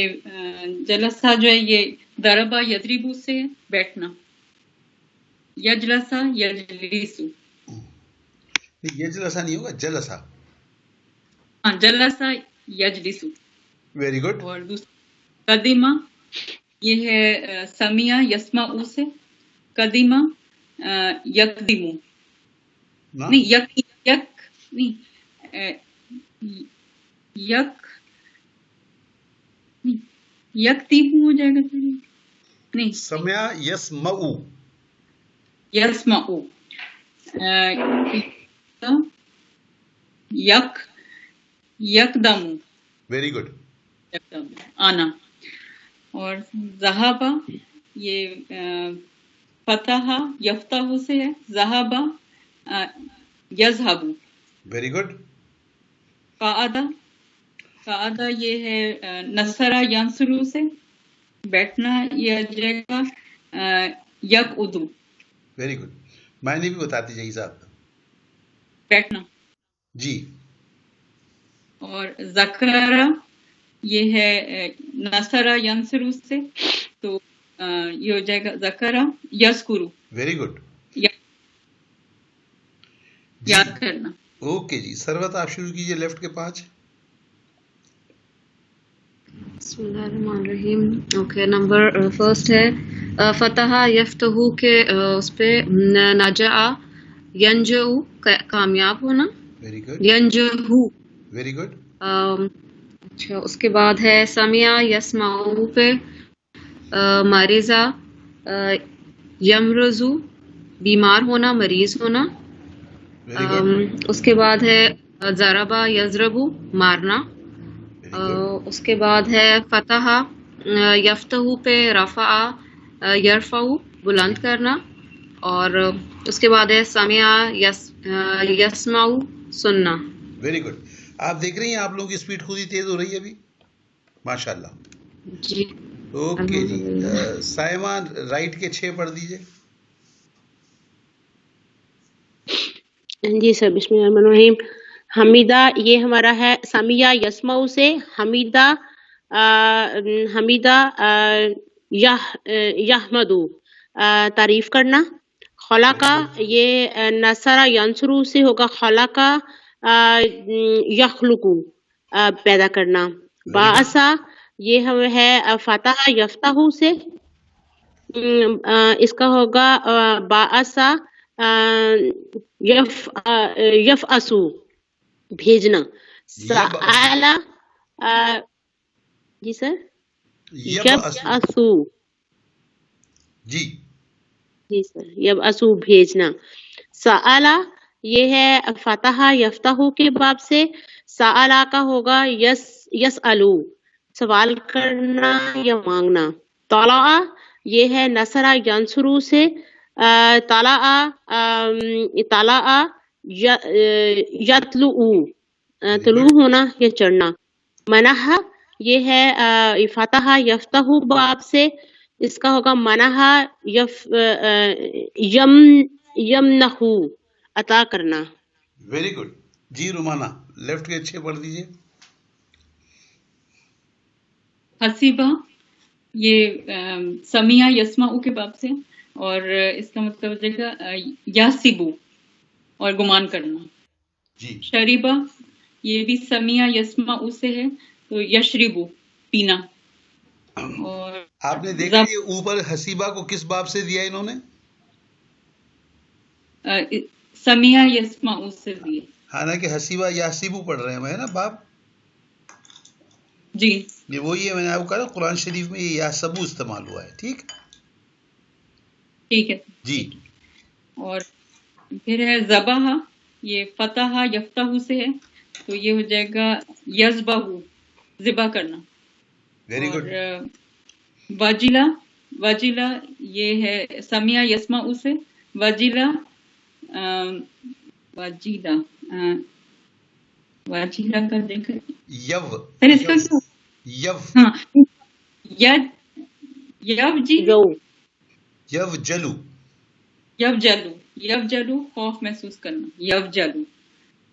D: جلسہ جو ہے یہ دربا یدریبو سے ہے بیٹھنا. یجلسا یجلیسو.
A: یجلسا نہیں ہوگا، جلسا.
D: ہاں جلسا یجلیسو.
A: Very good.
D: اور دوسرا قدیمہ، یہ ہے سمیع یسمعو سے. قدیمہ یقدیمو نہیں، یک نہیں، یکتیمو ہو جائے گا نہیں،
A: سمع یسمعو.
D: یسمعو. یکدمو.
A: Very good.
D: آنا. اور ذہابہ، یہ فتح یفتح سے ہے. ذہابہ یذہبو.
A: Very good.
D: قعدہ یہ ہے نصرہ ینصرو سے بیٹھنا، یہ آ جائے گا یقعدو.
A: Very good. معنی بھی بتاتی جائیے صاحب.
D: بیٹھنا.
A: جی.
D: اور ذکرہ یہ ہے نصرہ ینصرو سے، تو یہ ہو جائے گا ذکرہ یذکرو.
A: Very good.
D: یاد کرنا.
A: اوکے جی. سروت آپ شروع کیجئے لیفٹ کے 5.
B: بسم اللہ الرحمن الرحیم. اوکے، نمبر فرسٹ ہے فتح یفتحو کے اس پہ نجع ینجع کامیاب ہونا.
A: Very good.
B: ینجہو.
A: Very good.
B: اچھا، اس کے بعد ہے سمیع یسمعو پہ مریضہ یمرضو بیمار ہونا، مریض ہونا.
A: Very good.
B: اس کے بعد ہے ضربہ یضربو مارنا. اس کے بعد ہے فتح یفتح پہ رفع یرفع بلند کرنا. اور اس کے بعد ہے سمع یسمع سننا.
A: Very good. آپ دیکھ رہی ہیں آپ لوگوں کی اسپیڈ خود ہی تیز ہو رہی ہے ابھی، ماشاء اللہ.
B: جی.
A: اوکے جی. سائمہ رائٹ کے 6 پڑھ دیجئے.
C: جی سر، بسم اللہ الرحمن الرحیم. حمیدہ یہ ہمارا ہے سمیع یسمعو سے. حمیدہ یحمدو تعریف کرنا. خلقہ یہ نصرہ ینصرو سے ہوگا. خلقہ یخلقو پیدا کرنا. باعثا یہ ہے فتح یفتح سے، اس کا ہوگا باعثا یفعسو بھیجنا. سآلا جی سر یبعثو.
A: جی
C: جی سر، یبعثو بھیجنا. سآلا یہ ہے فتح یفتح کے باب سے. سآلا کا ہوگا یسألو سوال کرنا یا مانگنا. طلع یہ ہے نصرہ ینصرو سے. طلع یطلع طلوع ہونا یا چڑھنا. منح یہ ہے فتح یفتح باب سے، اس کا ہوگا منح یمنح عطا کرنا.
A: Very good. جی رومانہ لیفٹ کے 6 پڑھ دیجئے.
D: حسیبہ یہ سمیع یسمعو کے باب سے، اور اس کا مطلب ہو جائے گا یاسبو اور گمان کرنا.
A: جی.
D: شریبہ یہ بھی سمیع یسمعو سے ہے، تو یشربو پینا. اور
A: آپ نے دیکھا یہ اوپر حسیبہ کو کس باب سے دیا انہوں نے؟
D: سمیع یسمعو سے دیے.
A: حالانکہ حسیبہ یاسبو پڑھ رہے ہیں نا باب.
D: جی
A: یہ وہی ہے، میں نے آپ کو کہا قرآن شریف میں یہ یاسبو استعمال ہوا ہے. ٹھیک
D: ٹھیک ہے
A: جی.
D: اور پھر ہے ذبح، یہ فتح یفتح سے ہے، تو یہ ہو جائے گا یذبح ذبح کرنا.
A: Very good.
D: وجیلہ یہ ہے سمیع یسمعو سے. وجیلہ کا دیکھیں پھر اس کا ہاں یوجلو خوف محسوس کرنا. یوجلو.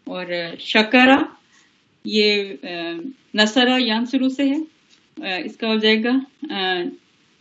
D: اور شکرہ یہ نصرہ ینصرو سے ہے، اس کا ہو جائے گا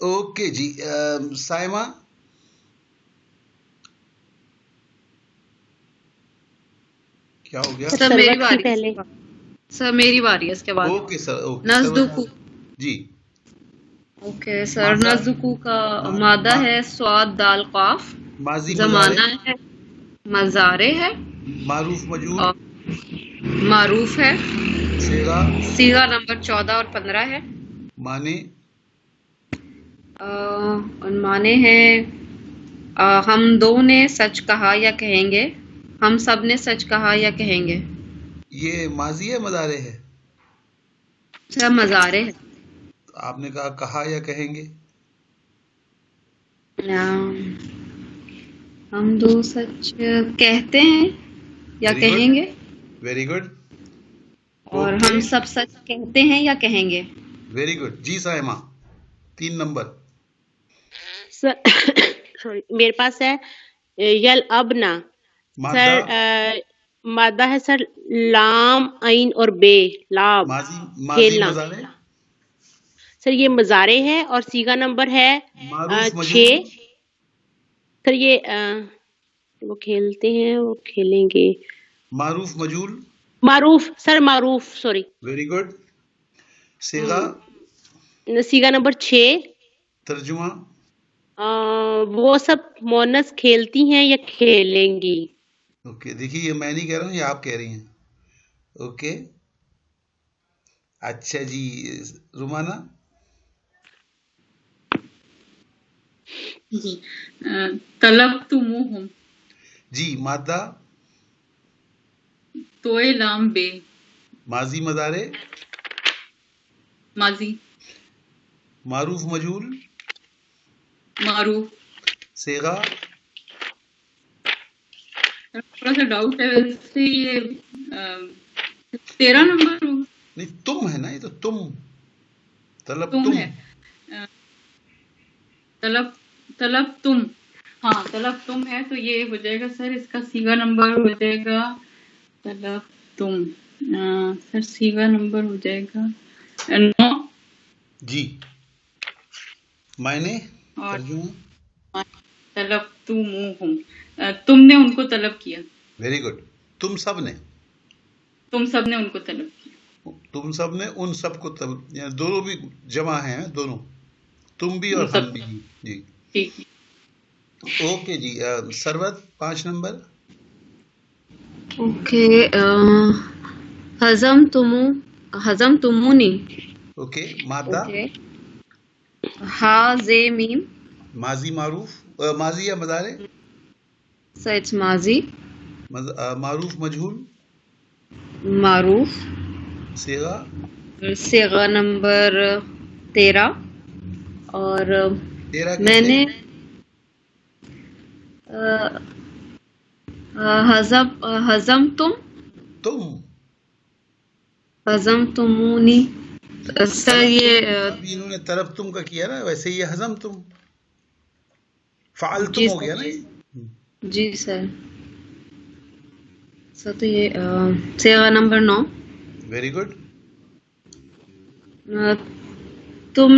A: اوکے جی سائمہ کیا ہو گیا؟
B: سر میری
C: سروت کی
B: باری ہے
C: پہلے.
B: سر میری باری ہے اس کے بعد.
A: اوکے سر اوکے
B: نزدکو.
A: جی
B: اوکے سر
A: مادہ
B: نزدکو کا مادہ ہے سواد دال قاف.
A: ماضی
B: زمانہ ہے مزارے ہے.
A: معروف مجهول
B: اور معروف ہے.
A: صیغہ
B: صیغہ نمبر 14 اور 15 ہے.
A: معنی
B: معنی ہے ہم دو نے سچ کہا یا کہیں گے. ہم سب نے سچ کہا یا کہیں گے.
A: یہ ماضی ہے مضارع ہے؟
B: سر مزارے ہے.
A: آپ نے کہا یا کہیں گے.
B: ہم دو سچ کہتے ہیں یا کہیں گے.
A: Very good.
B: اور ہم سب سچ کہتے ہیں یا کہیں گے.
A: ویری گڈ جی سائمہ 3 نمبر.
C: سوری میرے پاس ہے یل ابنا. سر مادہ ہے سر لام عین اور بے لاب.
A: ماضی
C: کھیلنا.
A: مضارع
C: سر یہ مزارے ہے اور سیگا نمبر ہے
A: معروف
C: 6.
A: مجهول
C: سر یہ وہ کھیلتے ہیں وہ کھیلیں گے.
A: معروف مجهول
C: معروف سر معروف سوری.
A: Very good. صیغہ
C: سیگا نمبر 6.
A: ترجمہ
C: وہ سب مونس کھیلتی ہیں یا کھیلیں گی.
A: اوکے دیکھیے یہ میں نہیں کہہ رہا ہوں یہ آپ کہہ رہی ہیں. اوکے اچھا جی رومانہ.
D: جی طلبتموہم.
A: جی مادہ
D: توئے لام بے.
A: ماضی مضارع
D: ماضی.
A: معروف مجهول
D: معروف.
A: صیغہ
D: تھوڑا سا ڈاؤٹ ہے ویسے یہ 13 نمبر ہوگا.
A: نہیں تم ہے نا یہ تو تم طلب
D: تم
A: تم
D: ہے طلب تم. ہاں طلب تم ہے تو یہ ہو جائے گا سر اس کا سیگا نمبر ہو جائے گا طلب تم. سر سیگا نمبر ہو جائے گا 9.
A: جی معنی
D: اور
A: ترجمہ
D: طلبتموہم تم نے ان کو طلب کیا.
A: Very good. تم سب نے
D: تم سب نے ان کو طلب کیا.
A: تم سب نے ان سب کو یعنی دونوں بھی جمع ہیں دونوں تم بھی اور ہم بھی. جی
D: ٹھیک ہے.
A: اوکے جی سروت 5 نمبر.
B: اوکے ہضم تمونی.
A: اوکے مادہ
B: اوکے ہا زے میم.
A: ماضی معروف ماضی یا مضارع
B: سر اٹس ماضی.
A: معروف مجهول
B: معروف.
A: صیغہ
B: صیغہ نمبر 13 اور
A: 13
B: میں
A: کیسے
B: نے ہضم
A: تم
B: تمونی. سر یہ
A: ابھی انہوں نے طرف تم کا کیا نا ویسے یہ ہضم تم فعل تم
B: جی
A: ہو گیا نا.
B: جی سر. سر تو یہ صیغہ نمبر 9.
A: Very good.
B: تم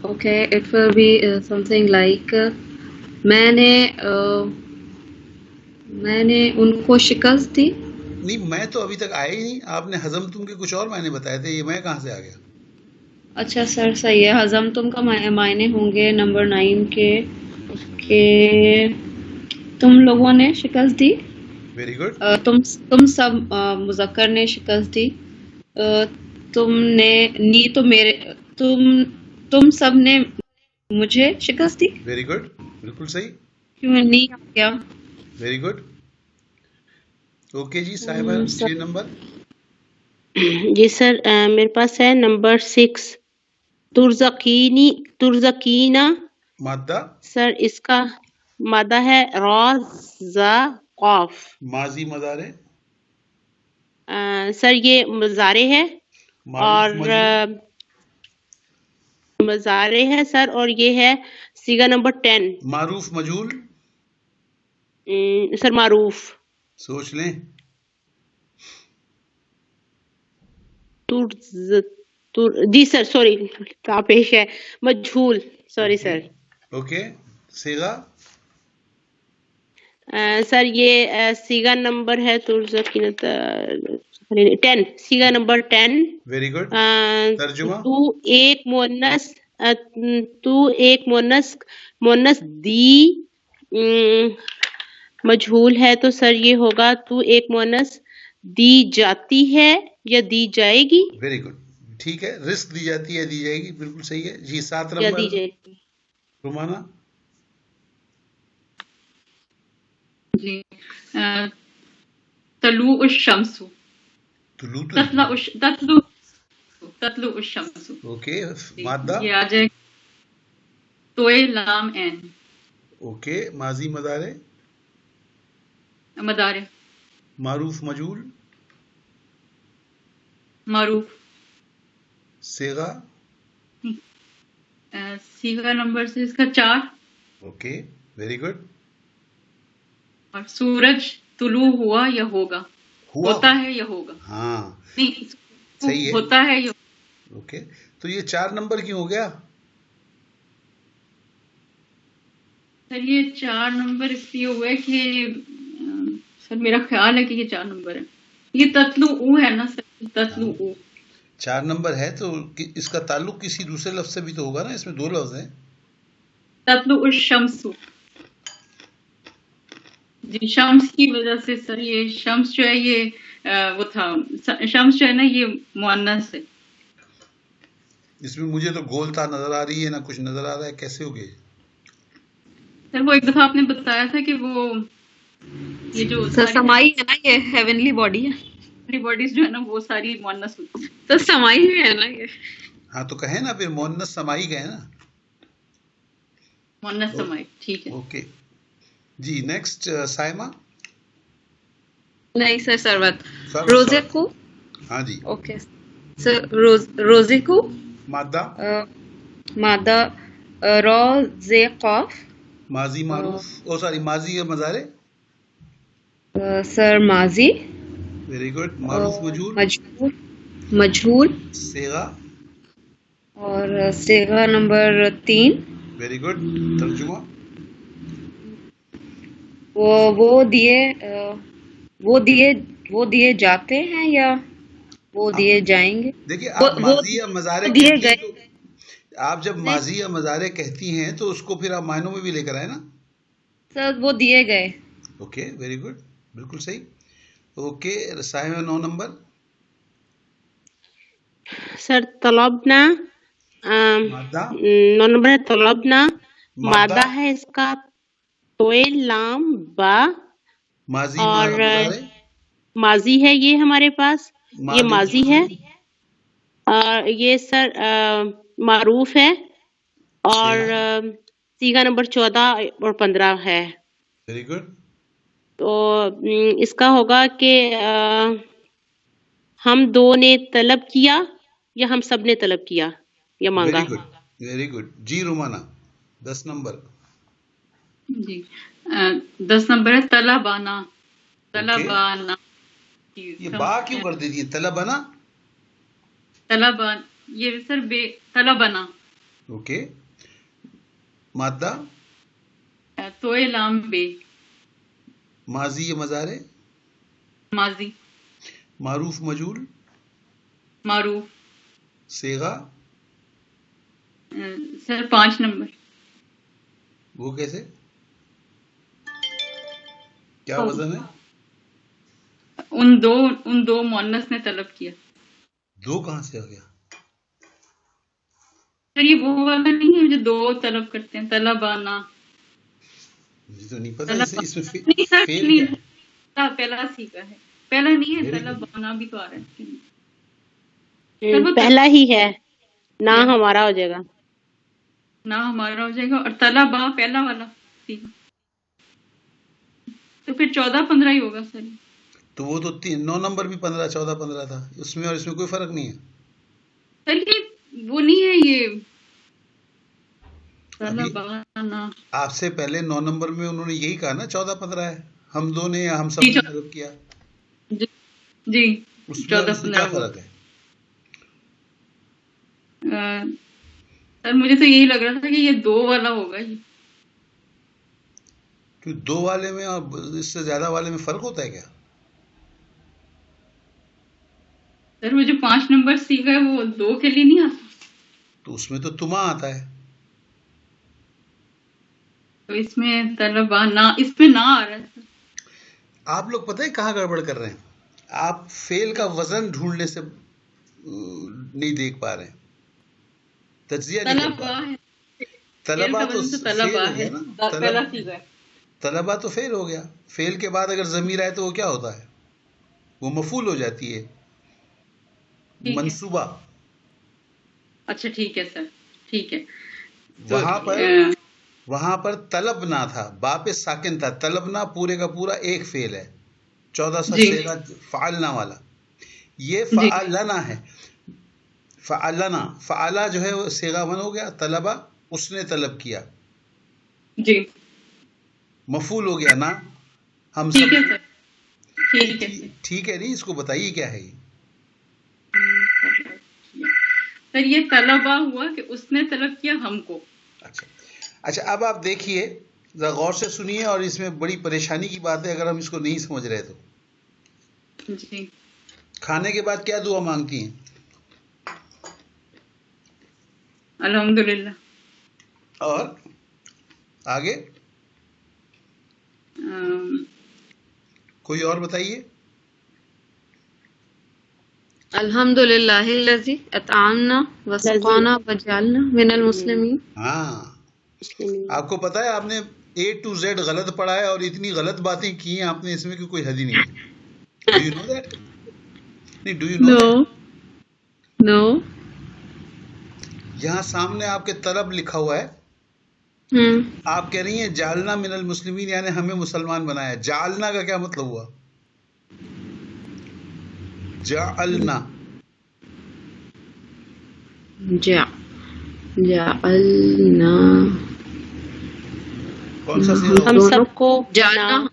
B: okay it will be something like میں نے ان کو شکست دی.
A: نہیں میں تو ابھی تک آیا ہی نہیں. آپ نے ہضم تم کے کچھ اور معنی بتائے تھے یہ میں کہاں سے آ گیا.
B: اچھا سر صحیح ہے. ہضم تم کا معنی ہوں گے نمبر 9 کے کہ تم لوگوں نے شکست دی.
A: Very good.
B: تم سب مذکر نے شکست دی. تم نے نی تو میرے تم سب نے مجھے شکست دی.
A: ویری گڈ بالکل صحیح.
B: کیوں نی آ گیا.
A: Very good. اوکے جی صاحبہ 6 نمبر.
C: جی سر میرے پاس ہے نمبر 6 ترزقینا.
A: مادہ
C: سر اس کا مادہ ہے را زا قاف.
A: ماضی مضارع
C: سر یہ مضارع ہے اور مضارع ہے سر اور یہ ہے سیگا نمبر 10.
A: معروف مجهول
C: سر معروف.
A: سوچ لیں.
C: جی سر سوری پیش ہے مجھول سوری سر.
A: اوکے صیغہ
C: سر یہ سیگا نمبر ہے 10 سیگا نمبر 10.
A: Very good. ترجمہ
C: تو ایک مونس دی مجھول ہے تو سر یہ ہوگا تو ایک مونس دی جاتی ہے یا دی جائے گی.
A: ویری گڈ ٹھیک ہے. رزق دی جاتی ہے دی جائے گی بالکل صحیح ہے جی. 7
C: یا
A: نمبر
C: دی جائے گی.
A: رومانہ.
D: جی طلوع الشمس تطلع الشمس.
A: اوکے مادہ.
D: یہ آ جائے توئے لام این.
A: اوکے ماضی مضارع.
D: مدارے
A: معروف مجہول.
D: معروف.
A: صیغہ
D: سیگا نمبر سے اس کا 4.
A: Okay very good.
D: اور سورج طلوع ہوا یا ہوگا. ہوتا ہے یا ہوگا.
A: ہاں
D: نہیں
A: صحیح ہے.
D: ہوتا ہے یا
A: اوکے تو یہ 4 نمبر کیوں ہو گیا؟
D: سر یہ 4 نمبر اس لیے ہوئے کہ سر میرا خیال ہے کہ یہ 4 نمبر ہے. یہ تطلوع ہے نا سر. تطلوع
A: 4 نمبر ہے تو اس کا تعلق کسی دوسرے لفظ سے بھی تو ہوگا نا. اس میں 2 لفظ ہیں.
D: تطلوع الشمس. جی شمس کی وجہ سے سر یہ شمس جو ہے یہ وہ تھا. شمس جو ہے نا یہ مؤنث ہے.
A: اس میں مجھے تو گولتا نظر آ رہی ہے نہ کچھ نظر آ رہا ہے. کیسے ہو گئے
D: سر؟ وہ ایک دفعہ آپ نے بتایا تھا کہ وہ یہ جو
B: سر سمائی ہے نا یہ ہیونلی باڈی ہے.
D: ساری باڈیز جو ہے نا وہ ساری مؤنث ہوتی ہیں.
B: تو سمائی ہے نا یہ.
A: ہاں تو کہیں نا پھر مؤنث سمائی گئے نا.
D: مؤنث سمائی ٹھیک ہے.
A: اوکے جی. نیکسٹ سائمہ.
B: نہیں سر سروت. روزے کو.
A: ہاں جی.
B: اوکے سر روزے کو.
A: مادہ
B: مادہ روز قاف.
A: ماضی معروف سوری ماضی مضارع.
B: سر ماضی.
A: Very good. معروف مجہول.
B: مجہول.
A: صیغہ
B: اور صیغہ نمبر 3.
A: Very good. ترجمہ
B: وہ دیے جاتے ہیں یا وہ دیے جائیں گے.
A: دیکھیے آپ ماضی یا مضارع
B: دیے گئے.
A: آپ جب ماضی یا مضارع کہتی ہیں تو اس کو پھر آپ معنوں میں بھی لے کر آئے نا. سر
B: وہ دیے گئے.
A: اوکے ویری گڈ بالکل صحیح. Okay Saima 9 number.
C: سر طلبنا. 9 نمبر ہے طلبنا. مادہ ہے اس کا توئے لام با.
A: ماضی
C: اور ماضی ہے یہ ہمارے پاس. یہ ماضی ہے. اور یہ سر معروف ہے. اور سیگا نمبر 14 اور 15 ہے.
A: Very good.
C: تو اس کا ہوگا کہ ہم 2 نے طلب کیا یا ہم سب نے طلب کیا یا مانگا.
A: ویری گڈ جی. رومانہ 10 نمبر.
D: جی 10 نمبر ہے طلبانا. طلبانا.
A: یہ با کیوں کر دیتی ہے؟ طلبانا.
D: طلبان یہ سر بے طلبانا.
A: اوکے مادہ
D: توئے لام بے.
A: ماضی یا مضارع.
D: ماضی.
A: معروف مجہول.
D: معروف.
A: صیغہ
D: سر 5 نمبر.
A: وہ کیسے کیا وزن ہے؟
D: ان دو مؤنث نے طلب کیا.
A: 2 کہاں سے آ گیا؟
D: سر یہ وہ والا نہیں ہے جو 2 طلب کرتے ہیں. طلبانا.
A: مجھے تو نہیں پتا اس میں فیل کیا ہے.
D: پہلا سیکھا ہے. پہلا نہیں ہے. طلبانا بھی تو آ رہا ہے.
C: پہلا ہی ہے. نہ ہمارا ہو جائے گا.
D: نہ ہمارا ہو جائے گا. اور طلبا پہلا والا سیکھا تو پھر 14-15 ہی ہوگا سر.
A: تو وہ تو 9 نمبر بھی 15 14 15 تھا. اس میں اور اس میں کوئی فرق نہیں ہے.
D: سر یہ وہ نہیں ہے یہ
A: آپ سے پہلے 9 نمبر میں انہوں نے یہی کہا نا 14 15 ہے. ہم 2 نے ہم سب نے طلب کیا.
D: جی
A: اس میں کیا فرق ہے؟
D: سر مجھے تو یہی لگ رہا تھا کہ یہ 2 والا ہوگا یہ.
A: تو 2 والے میں اور اس سے زیادہ والے میں فرق ہوتا ہے کیا؟
D: سر وہ جو 5 نمبر سیکھا ہے وہ 2 کے لیے نہیں آتا.
A: تو اس میں تو تما آتا ہے.
D: تو اس میں طلبا نہ، اس میں نہ آ رہا ہے سر.
A: آپ لوگ پتہ ہے کہاں گڑبڑ کر رہے ہیں؟ آپ فعل کا وزن ڈھونڈنے سے نہیں دیکھ پا رہے ہیں، تجزیہ نہیں کر پا
D: طلبا
A: رہے.
D: ہے،
A: طلبا تو فعل
D: طلبا
A: ہو
D: ہے،
A: گیا نا.
D: پہلا سیکھا ہے.
A: طلبا تو فعل ہو گیا. فعل کے بعد اگر ضمیر آئے تو وہ کیا ہوتا ہے؟ وہ مفعول ہو جاتی ہے،
D: ٹھیک ہے.
A: منصوبہ.
D: اچھا ٹھیک ہے سر، ٹھیک ہے.
A: وہاں پر طلب نہ تھا، با پہ ساکن تھا. طلب نہ پورے کا پورا ایک فعل ہے، 14 سا
D: جی
A: صیغہ فعلنا والا. یہ
D: جی
A: فعلنا ہے. فعلنا، فعلا جو ہے وہ صیغہ 1 ہو گیا. طلبا اس نے طلب کیا،
D: جی
A: مفعول ہو گیا نا. ہم
D: ٹھیک
A: سب
D: ہے سر، ٹھیک ہے سر.
A: ٹھیک ہے. نہیں اس کو بتائیے کیا ہے یہ.
D: سر یہ طلبا ہوا کہ اس نے طلب کیا ہم کو.
A: اچھا اب آپ دیکھیے ذرا غور سے سنیے، اور اس میں بڑی پریشانی کی بات ہے اگر ہم اس کو نہیں سمجھ رہے تو.
D: جی
A: کھانے کے بعد کیا دعا مانگتی ہیں؟
D: الحمدللہ.
A: اور آگے کوئی اور بتائیے.
B: الحمدللہ الذی اطعمنا وسقانا وجعلنا من المسلمین.
A: ہاں
C: مسلمین.
A: آپ کو پتا ہے آپ نے A to Z غلط پڑھا ہے، اور اتنی غلط باتیں کی ہیں آپ نے، اس میں کہ کوئی حد ہی نہیں ہے. Do you know that? نہیں، do you know
B: no
A: that?
B: No.
A: یہاں سامنے آپ کے طلب لکھا ہوا ہے. آپ کہہ رہی ہیں جعلنا من المسلمین، یعنی ہمیں مسلمان بنایا. جعلنا کا کیا مطلب ہوا؟ جعلنا
B: جعلنا
A: کون سا صیغہ
C: ہم
A: ہوا؟
C: سب کو
B: جعلنا
C: بنا.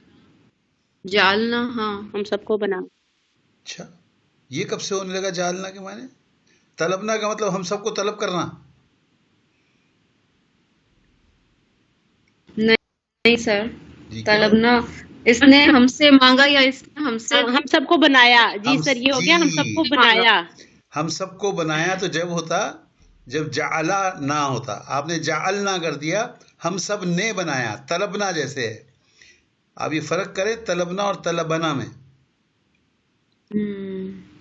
B: جعلنا ہاں
C: ہم سب کو بنا.
A: اچھا یہ کب سے ہونے لگا جعلنا کے معنی؟ طلبنا کا مطلب ہم سب کو طلب کرنا.
B: نہیں سر،
A: جی کیا؟
B: طلبنا اس نے ہم سے مانگا یا اس نے ہم سے
C: ہم سب کو بنایا. جی سر یہ ہو گیا، ہم سب کو
A: جی
C: بنایا.
A: ہم سب کو بنایا تو جب ہوتا جب جعلا نہ ہوتا. آپ نے جعلنا کر دیا، ہم سب نے بنایا. طلبنا جیسے ہے. آپ یہ فرق کریں طلبنا اور طلبنا میں.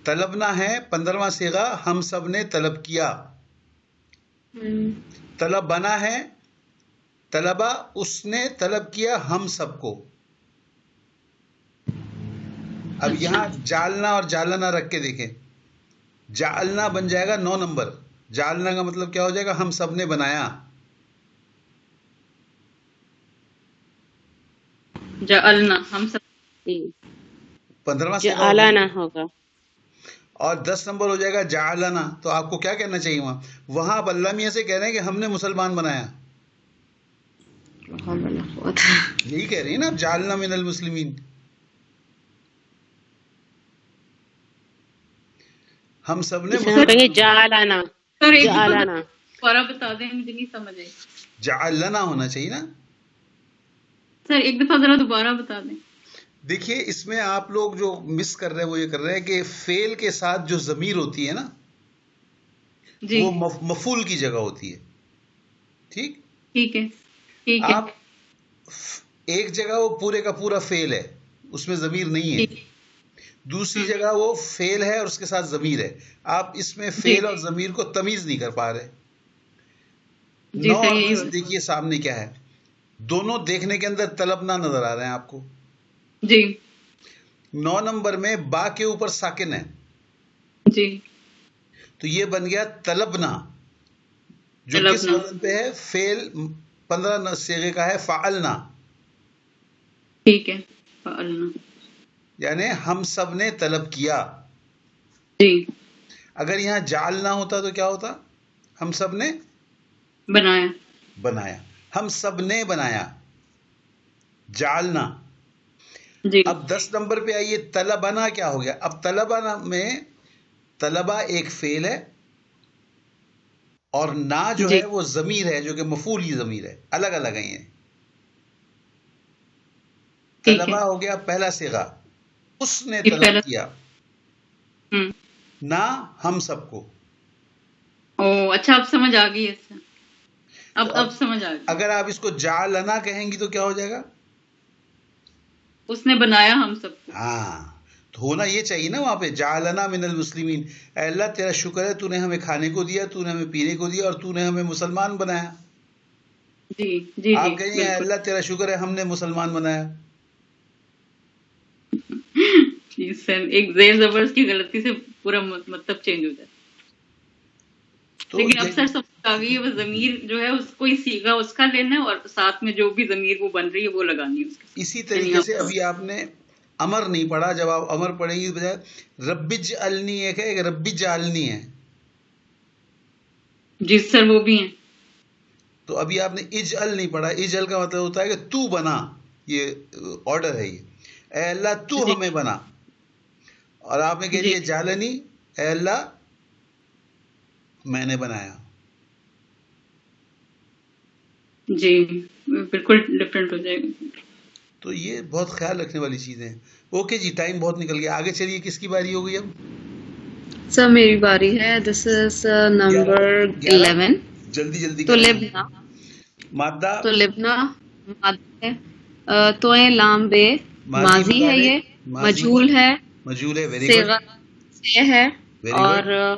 A: طلبنا ہے 15واں صیغہ، ہم سب نے طلب کیا. طلبنا ہے طلبا اس نے طلب کیا ہم سب کو. اب یہاں جالنا اور جالنا رکھ کے دیکھیں. جالنا بن جائے گا 9 نمبر. جالنا کا مطلب کیا ہو جائے گا؟ ہم سب نے بنایا.
D: جعلنا ہم سب.
A: 15واں
C: جعلنا ہوگا.
A: اور 10 نمبر ہو جائے گا جعلنا. تو آپ کو کیا کہنا چاہیے وہاں اب اللہ میاں سے کہہ رہے ہیں کہ ہم نے مسلمان بنایا. یہی کہہ رہی ہیں نا اب جعلنا من المسلمین. ہم سب نے
C: جعلنا.
D: سر ایک دفعہ
C: جعلنا
D: دوبارہ بتا دیں، مجھے نہیں سمجھ آئی.
A: جعلنا ہونا چاہیے نا.
D: سر ایک دفعہ ذرا دوبارہ بتا دیں.
A: دیکھیے اس میں آپ لوگ جو مس کر رہے ہیں وہ یہ کر رہے ہیں کہ فعل کے ساتھ جو ضمیر ہوتی ہے نا
D: جی
A: وہ مفعول کی جگہ ہوتی ہے. ٹھیک
D: ٹھیک ہے ٹھیک ہے.
A: آپ ایک جگہ وہ پورے کا پورا فعل ہے، اس میں ضمیر نہیں ہے. دوسری جگہ وہ فعل ہے اور اس کے ساتھ ضمیر ہے. آپ اس میں فعل اور ضمیر کو تمیز نہیں کر پا رہے. 9 اور 10 دیکھیے سامنے کیا ہے. دونوں دیکھنے کے اندر طلبنا نظر آ رہے ہیں آپ کو.
D: جی
A: 9 نمبر میں با کے اوپر ساکن ہے
D: جی
A: تو یہ بن گیا طلبنا، جو کس وزن پہ ہے؟ فعل 15 صیغے کا ہے فعلنا.
D: ٹھیک ہے فعلنا
A: یعنی ہم سب نے طلب کیا.
D: جی.
A: اگر یہاں جعلنا ہوتا تو کیا ہوتا؟ ہم سب نے
D: بنایا.
A: بنایا. ہم سب نے بنایا. جعلنا.
D: جی
A: اب 10 نمبر پہ آئیے. طلبنا کیا ہو گیا؟ اب طلبنا میں طلبا ایک فعل ہے اور نا جو
C: جی
A: ہے وہ ضمیر ہے جو کہ مفعولی ضمیر ہے، الگ الگ ہیں یہ.
D: ٹھیک ہے.
A: طلبہ ہو گیا پہلا صیغہ، اس نے
D: یہ
A: طلب
D: پہلا.
A: کیا.
D: ہوں.
A: نا ہم سب کو.
D: او اچھا، اب سمجھ آ گئی اس سے.
A: تو اب
D: اب سمجھ آ گئی.
A: اگر آپ اس کو جعلنا کہیں گی تو کیا ہو جائے گا؟
D: اس نے بنایا ہم سب کو.
A: ہاں، تو ہونا یہ چاہیے نا وہاں پہ جعلنا من المسلمین. اے اللہ تیرا شکر ہے تو نے ہمیں کھانے کو دیا، تو نے ہمیں پینے کو دیا، اور تو نے ہمیں مسلمان بنایا.
D: جی جی جی
A: آپ کہیں گے اے
D: بالکل.
A: اللہ تیرا شکر ہے ہم نے مسلمان بنایا.
D: جی سر، ایک زیر زبر کی غلطی سے پورا مطلب چینج ہو جاتا ہے.
A: تو
D: لیکن اب سر سمجھ آ گئی ہے، وہ ضمیر جو ہے اس کو ہی سیگا اس کا لینا ہے، اور ساتھ میں جو بھی ضمیر وہ بن رہی ہے وہ لگانی ہے اس کے ساتھ.
A: اسی
D: یعنی
A: طریقے سے
D: ہم.
A: ابھی آپ نے امر نہیں پڑھا. جب آپ امر پڑھیں گی بجائے رب اجعلنی ایک ہے، ایک رب اجعلنی ہے.
D: جی سر وہ بھی ہیں.
A: تو ابھی آپ نے اجعل نہیں پڑھا. اجعل کا مطلب ہوتا ہے کہ تو بنا، یہ آرڈر ہے. یہ اے اللہ تو
D: جی
A: ہمیں بنا، اور آپ نے کہہ
D: جی
A: دیا جعلنی، اے اللہ میں نے بنایا.
D: جی بالکل ڈفرینٹ ہو جائے گا.
A: تو یہ بہت خیال رکھنے والی چیزیں ہیں. اوکے جی، ٹائم بہت نکل گیا. آگے چلیے، کس کی باری ہو گئی اب؟
B: سر میری باری ہے. دس از نمبر
A: 11.
B: 11.
A: جلدی جلدی
B: تو
A: کریں.
B: لبنا،
A: مادہ
B: تو لبنا ماضی ہے. توئیں لام بے ماضی ہے.
A: مضارع،
B: یہ
A: ماضی
B: مجھول ہے.
A: مجہول ہے. ویری گڈ،
B: صیغہ سے ہے.
A: ویری گڈ،
B: اور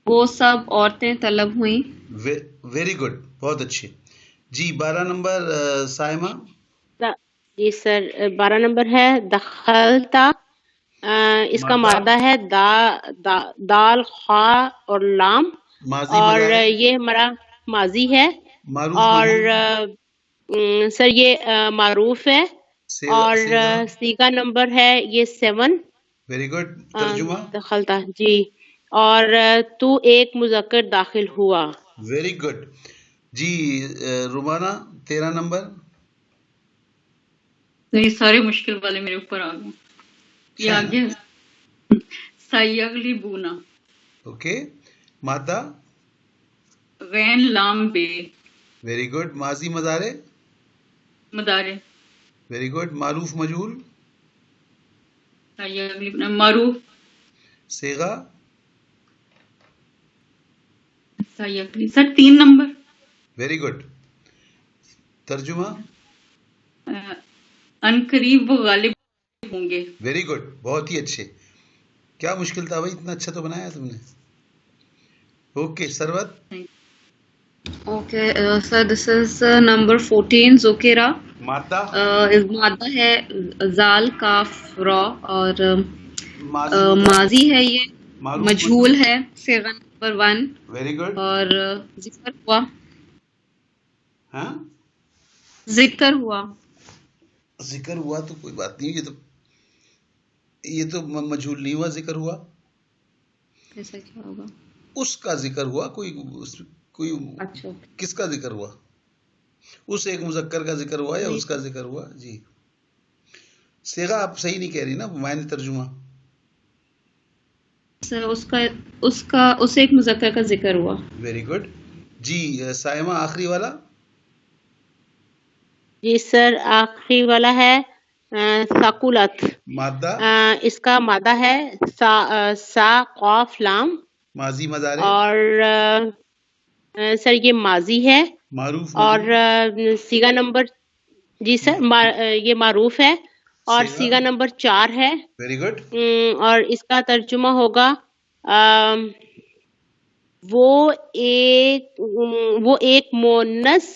B: وہ سب عورتیں طلب ہوئیں.
A: ویری گڈ، بہت اچھے. جی 12 نمبر سائمہ.
C: جی سر 12 نمبر ہے دخلتا. اس کا
A: مادہ
C: مادہ ہے دال خا اور لام.
A: ماضی
C: اور
A: مضارع
C: یہ ہمارا ماضی ہے.
A: معروف
C: اور
A: مجہول
C: سر یہ معروف ہے. اور
A: صیغہ.
C: سیگا نمبر ہے یہ 7.
A: Very good. ترجمہ.
C: دخلتا جی. اور تو ایک مذکر داخل ہوا.
A: Very good. جی رومانہ 13 نمبر.
D: یہ سارے مشکل والے میرے اوپر آ گئے. یہ
A: اچھا ہے
D: آگے
A: نا؟
D: سیغلی بونا.
A: اوکے. مادہ.
D: غین لام بے
A: ویری گڈ. ماضی مضارع.
D: مدارے.
A: Very good. معروف مجہول.
D: سیغلی بونا معروف.
A: صیغہ.
D: سیغلی سر 3 نمبر.
A: Very good. ترجمہ.
D: ان قریب وہ غالب ہوں گے.
A: ویری گڈ، بہت ہی اچھے. کیا مشکل تھا بھائی، اتنا اچھا تو بنایا تم نے. Okay Sarwat.
B: Okay sir this is number 14 ذکرہ.
A: مادہ.
B: مادہ ہے زال کاف را. اور
A: ماضی مضارع.
B: ماضی ہے یہ
A: معروف
B: مجہول ہے. صیغہ نمبر 1.
A: Very good.
B: اور ذکر ہوا.
A: ہاں
B: ذکر ہوا.
A: ذکر ہوا تو کوئی بات نہیں. یہ تو مجہول نہیں ہوا، ذکر ہوا.
B: ایسا کیا ہوگا؟
A: اس کا ذکر ہوا. کوئی
B: اچھا
A: کس کا ذکر ہوا؟ اس ایک مذکر کا ذکر ہوا یا
B: نہیں
A: اس کا ذکر ہوا؟ جی صیغہ آپ صحیح نہیں کہہ رہی نا، معنی ترجمہ.
B: سر اس ایک مذکر کا ذکر ہوا.
A: Very good. جی سائمہ آخری والا.
C: جی سر آخری والا ہے ثقلت.
A: مادہ.
C: اس کا مادہ ہے سا قاف لام.
A: ماضی مضارع.
C: اور سر یہ ماضی ہے.
A: معروف
C: اور
A: مجہول.
C: سیگا نمبر جی سر یہ معروف ہے. اور
A: صیغہ.
C: سیگا نمبر 4 ہے.
A: Very good.
C: اور اس کا ترجمہ ہوگا وہ ایک مونس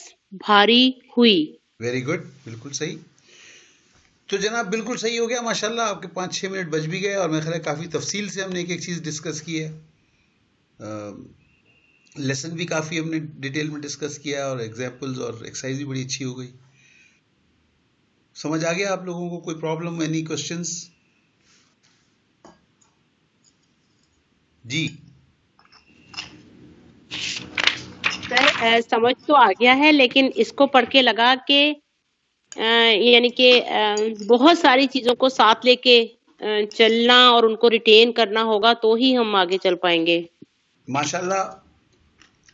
C: بھاری ہوئی.
A: ویری گڈ، بالکل صحیح. تو جناب بالکل صحیح ہو گیا ماشاءاللہ. آپ کے 5-6 منٹ بچ بھی گئے، اور میرے خیال ہے کافی تفصیل سے ہم نے ایک ایک چیز ڈسکس کی ہے. لیسن بھی کافی ہم نے ڈیٹیل میں ڈسکس کیا، اور ایگزامپلز اور ایکسرسائز بھی بڑی اچھی ہو گئی. سمجھ آ گیا آپ لوگوں کو؟ کوئی پرابلم، اینی کوشچنس؟ جی
C: سر سمجھ تو آ گیا ہے، لیکن اس کو پڑھ کے لگا کہ یعنی کہ بہت ساری چیزوں کو ساتھ لے کے چلنا اور ان کو ریٹین کرنا ہوگا، تو ہی ہم آگے چل پائیں گے.
A: ماشاءاللہ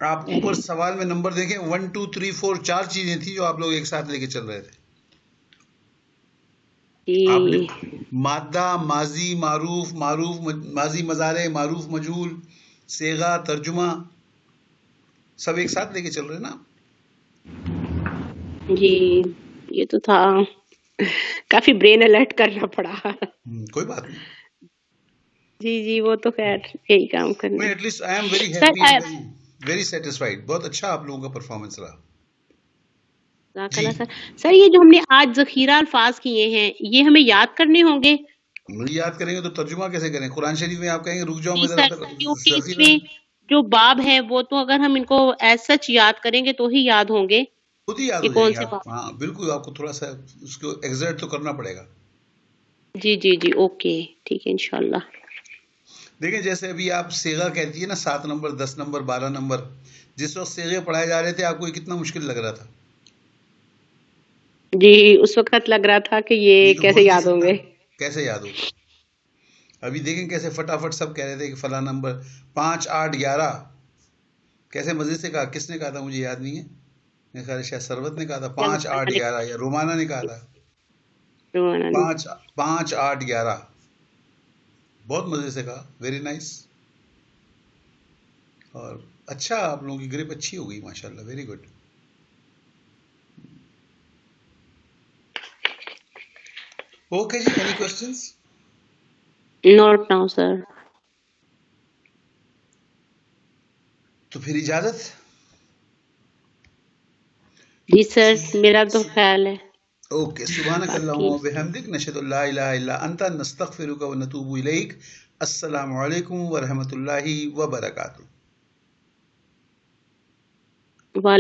A: آپ اوپر سوال میں نمبر دیکھیں 1 2 3 4 4 چیزیں تھیں جو آپ لوگ ایک ساتھ لے کے چل رہے تھے. آپ نے مادہ، ماضی، معروف، ماضی مضارع، معروف مجہول، صیغہ، ترجمہ سب ایک ساتھ لے کے چل رہے ہیں نا.
C: جی یہ تو تھا، کافی برین الرٹ کرنا پڑا.
A: کوئی بات نہیں.
C: جی جی وہ تو خیر یہی کام کرنا.
A: At least I am very
C: sir
A: happy, very satisfied. بہت اچھا آپ لوگوں کا پرفارمنس رہا. جی
C: سر یہ جو ہم نے آج ذخیرہ الفاظ کیے ہیں یہ ہمیں یاد کرنے ہوں گے؟
A: یاد کریں گے تو ترجمہ کیسے کریں؟ قرآن شریف میں آپ کہیں گے رک جاؤ
C: جی
A: میں ذرا
C: سر کیونکہ اس
A: ذخیرہ
C: میں جو باب ہے وہ تو اگر ہم ان کو ایز سچ یاد کریں گے تو ہی یاد ہوں گے
A: خود ہی یاد
C: کہ
A: ہو جائیں
C: کون
A: گے
C: سے
A: آپ.
C: باب.
A: ہاں بالکل، آپ کو تھوڑا سا اس کو ایگزرٹ تو کرنا پڑے گا.
C: جی جی جی اوکے ٹھیک ہے انشاءاللہ.
A: دیکھیں جیسے ابھی آپ صیغہ کہتی ہے نا 7 نمبر 10 نمبر 12 نمبر، جس وقت صیغے پڑھائے جا رہے تھے آپ کو یہ کتنا مشکل لگ رہا تھا؟
C: جی اس وقت لگ رہا تھا کہ یہ
A: تو ہو
C: کیسے
A: ہی نہیں
C: یاد ہوں
A: سکتا،
C: گے.
A: کیسے یاد ہوگا؟ ابھی دیکھیں کیسے فٹافٹ سب کہہ رہے تھے کہ فلاں نمبر 5 8 11 کیسے مزے سے کہا. کس نے کہا تھا مجھے یاد نہیں ہے، میرے خیال شاید سروت نے کہا تھا 5 8 11 یا رومانہ نے کہا تھا 5 8 11. بہت مزے سے کہا، ویری نائس. اور اچھا آپ لوگوں کی گرپ اچھی ہو گئی ماشاءاللہ، ویری گڈ. اوکے جی، اینی کوسچنس؟
C: نوٹ ناؤ سر.
A: تو پھر اجازت.
C: جی سر میرا تو خیال ہے.
A: اوکے، سبحانک اللہم
C: باقی
A: و بحمدک، نشہد ان لا الہ الا انت، نستغفرک و نتوب الیک. السلام علیکم ورحمۃ اللہ وبرکاتہ.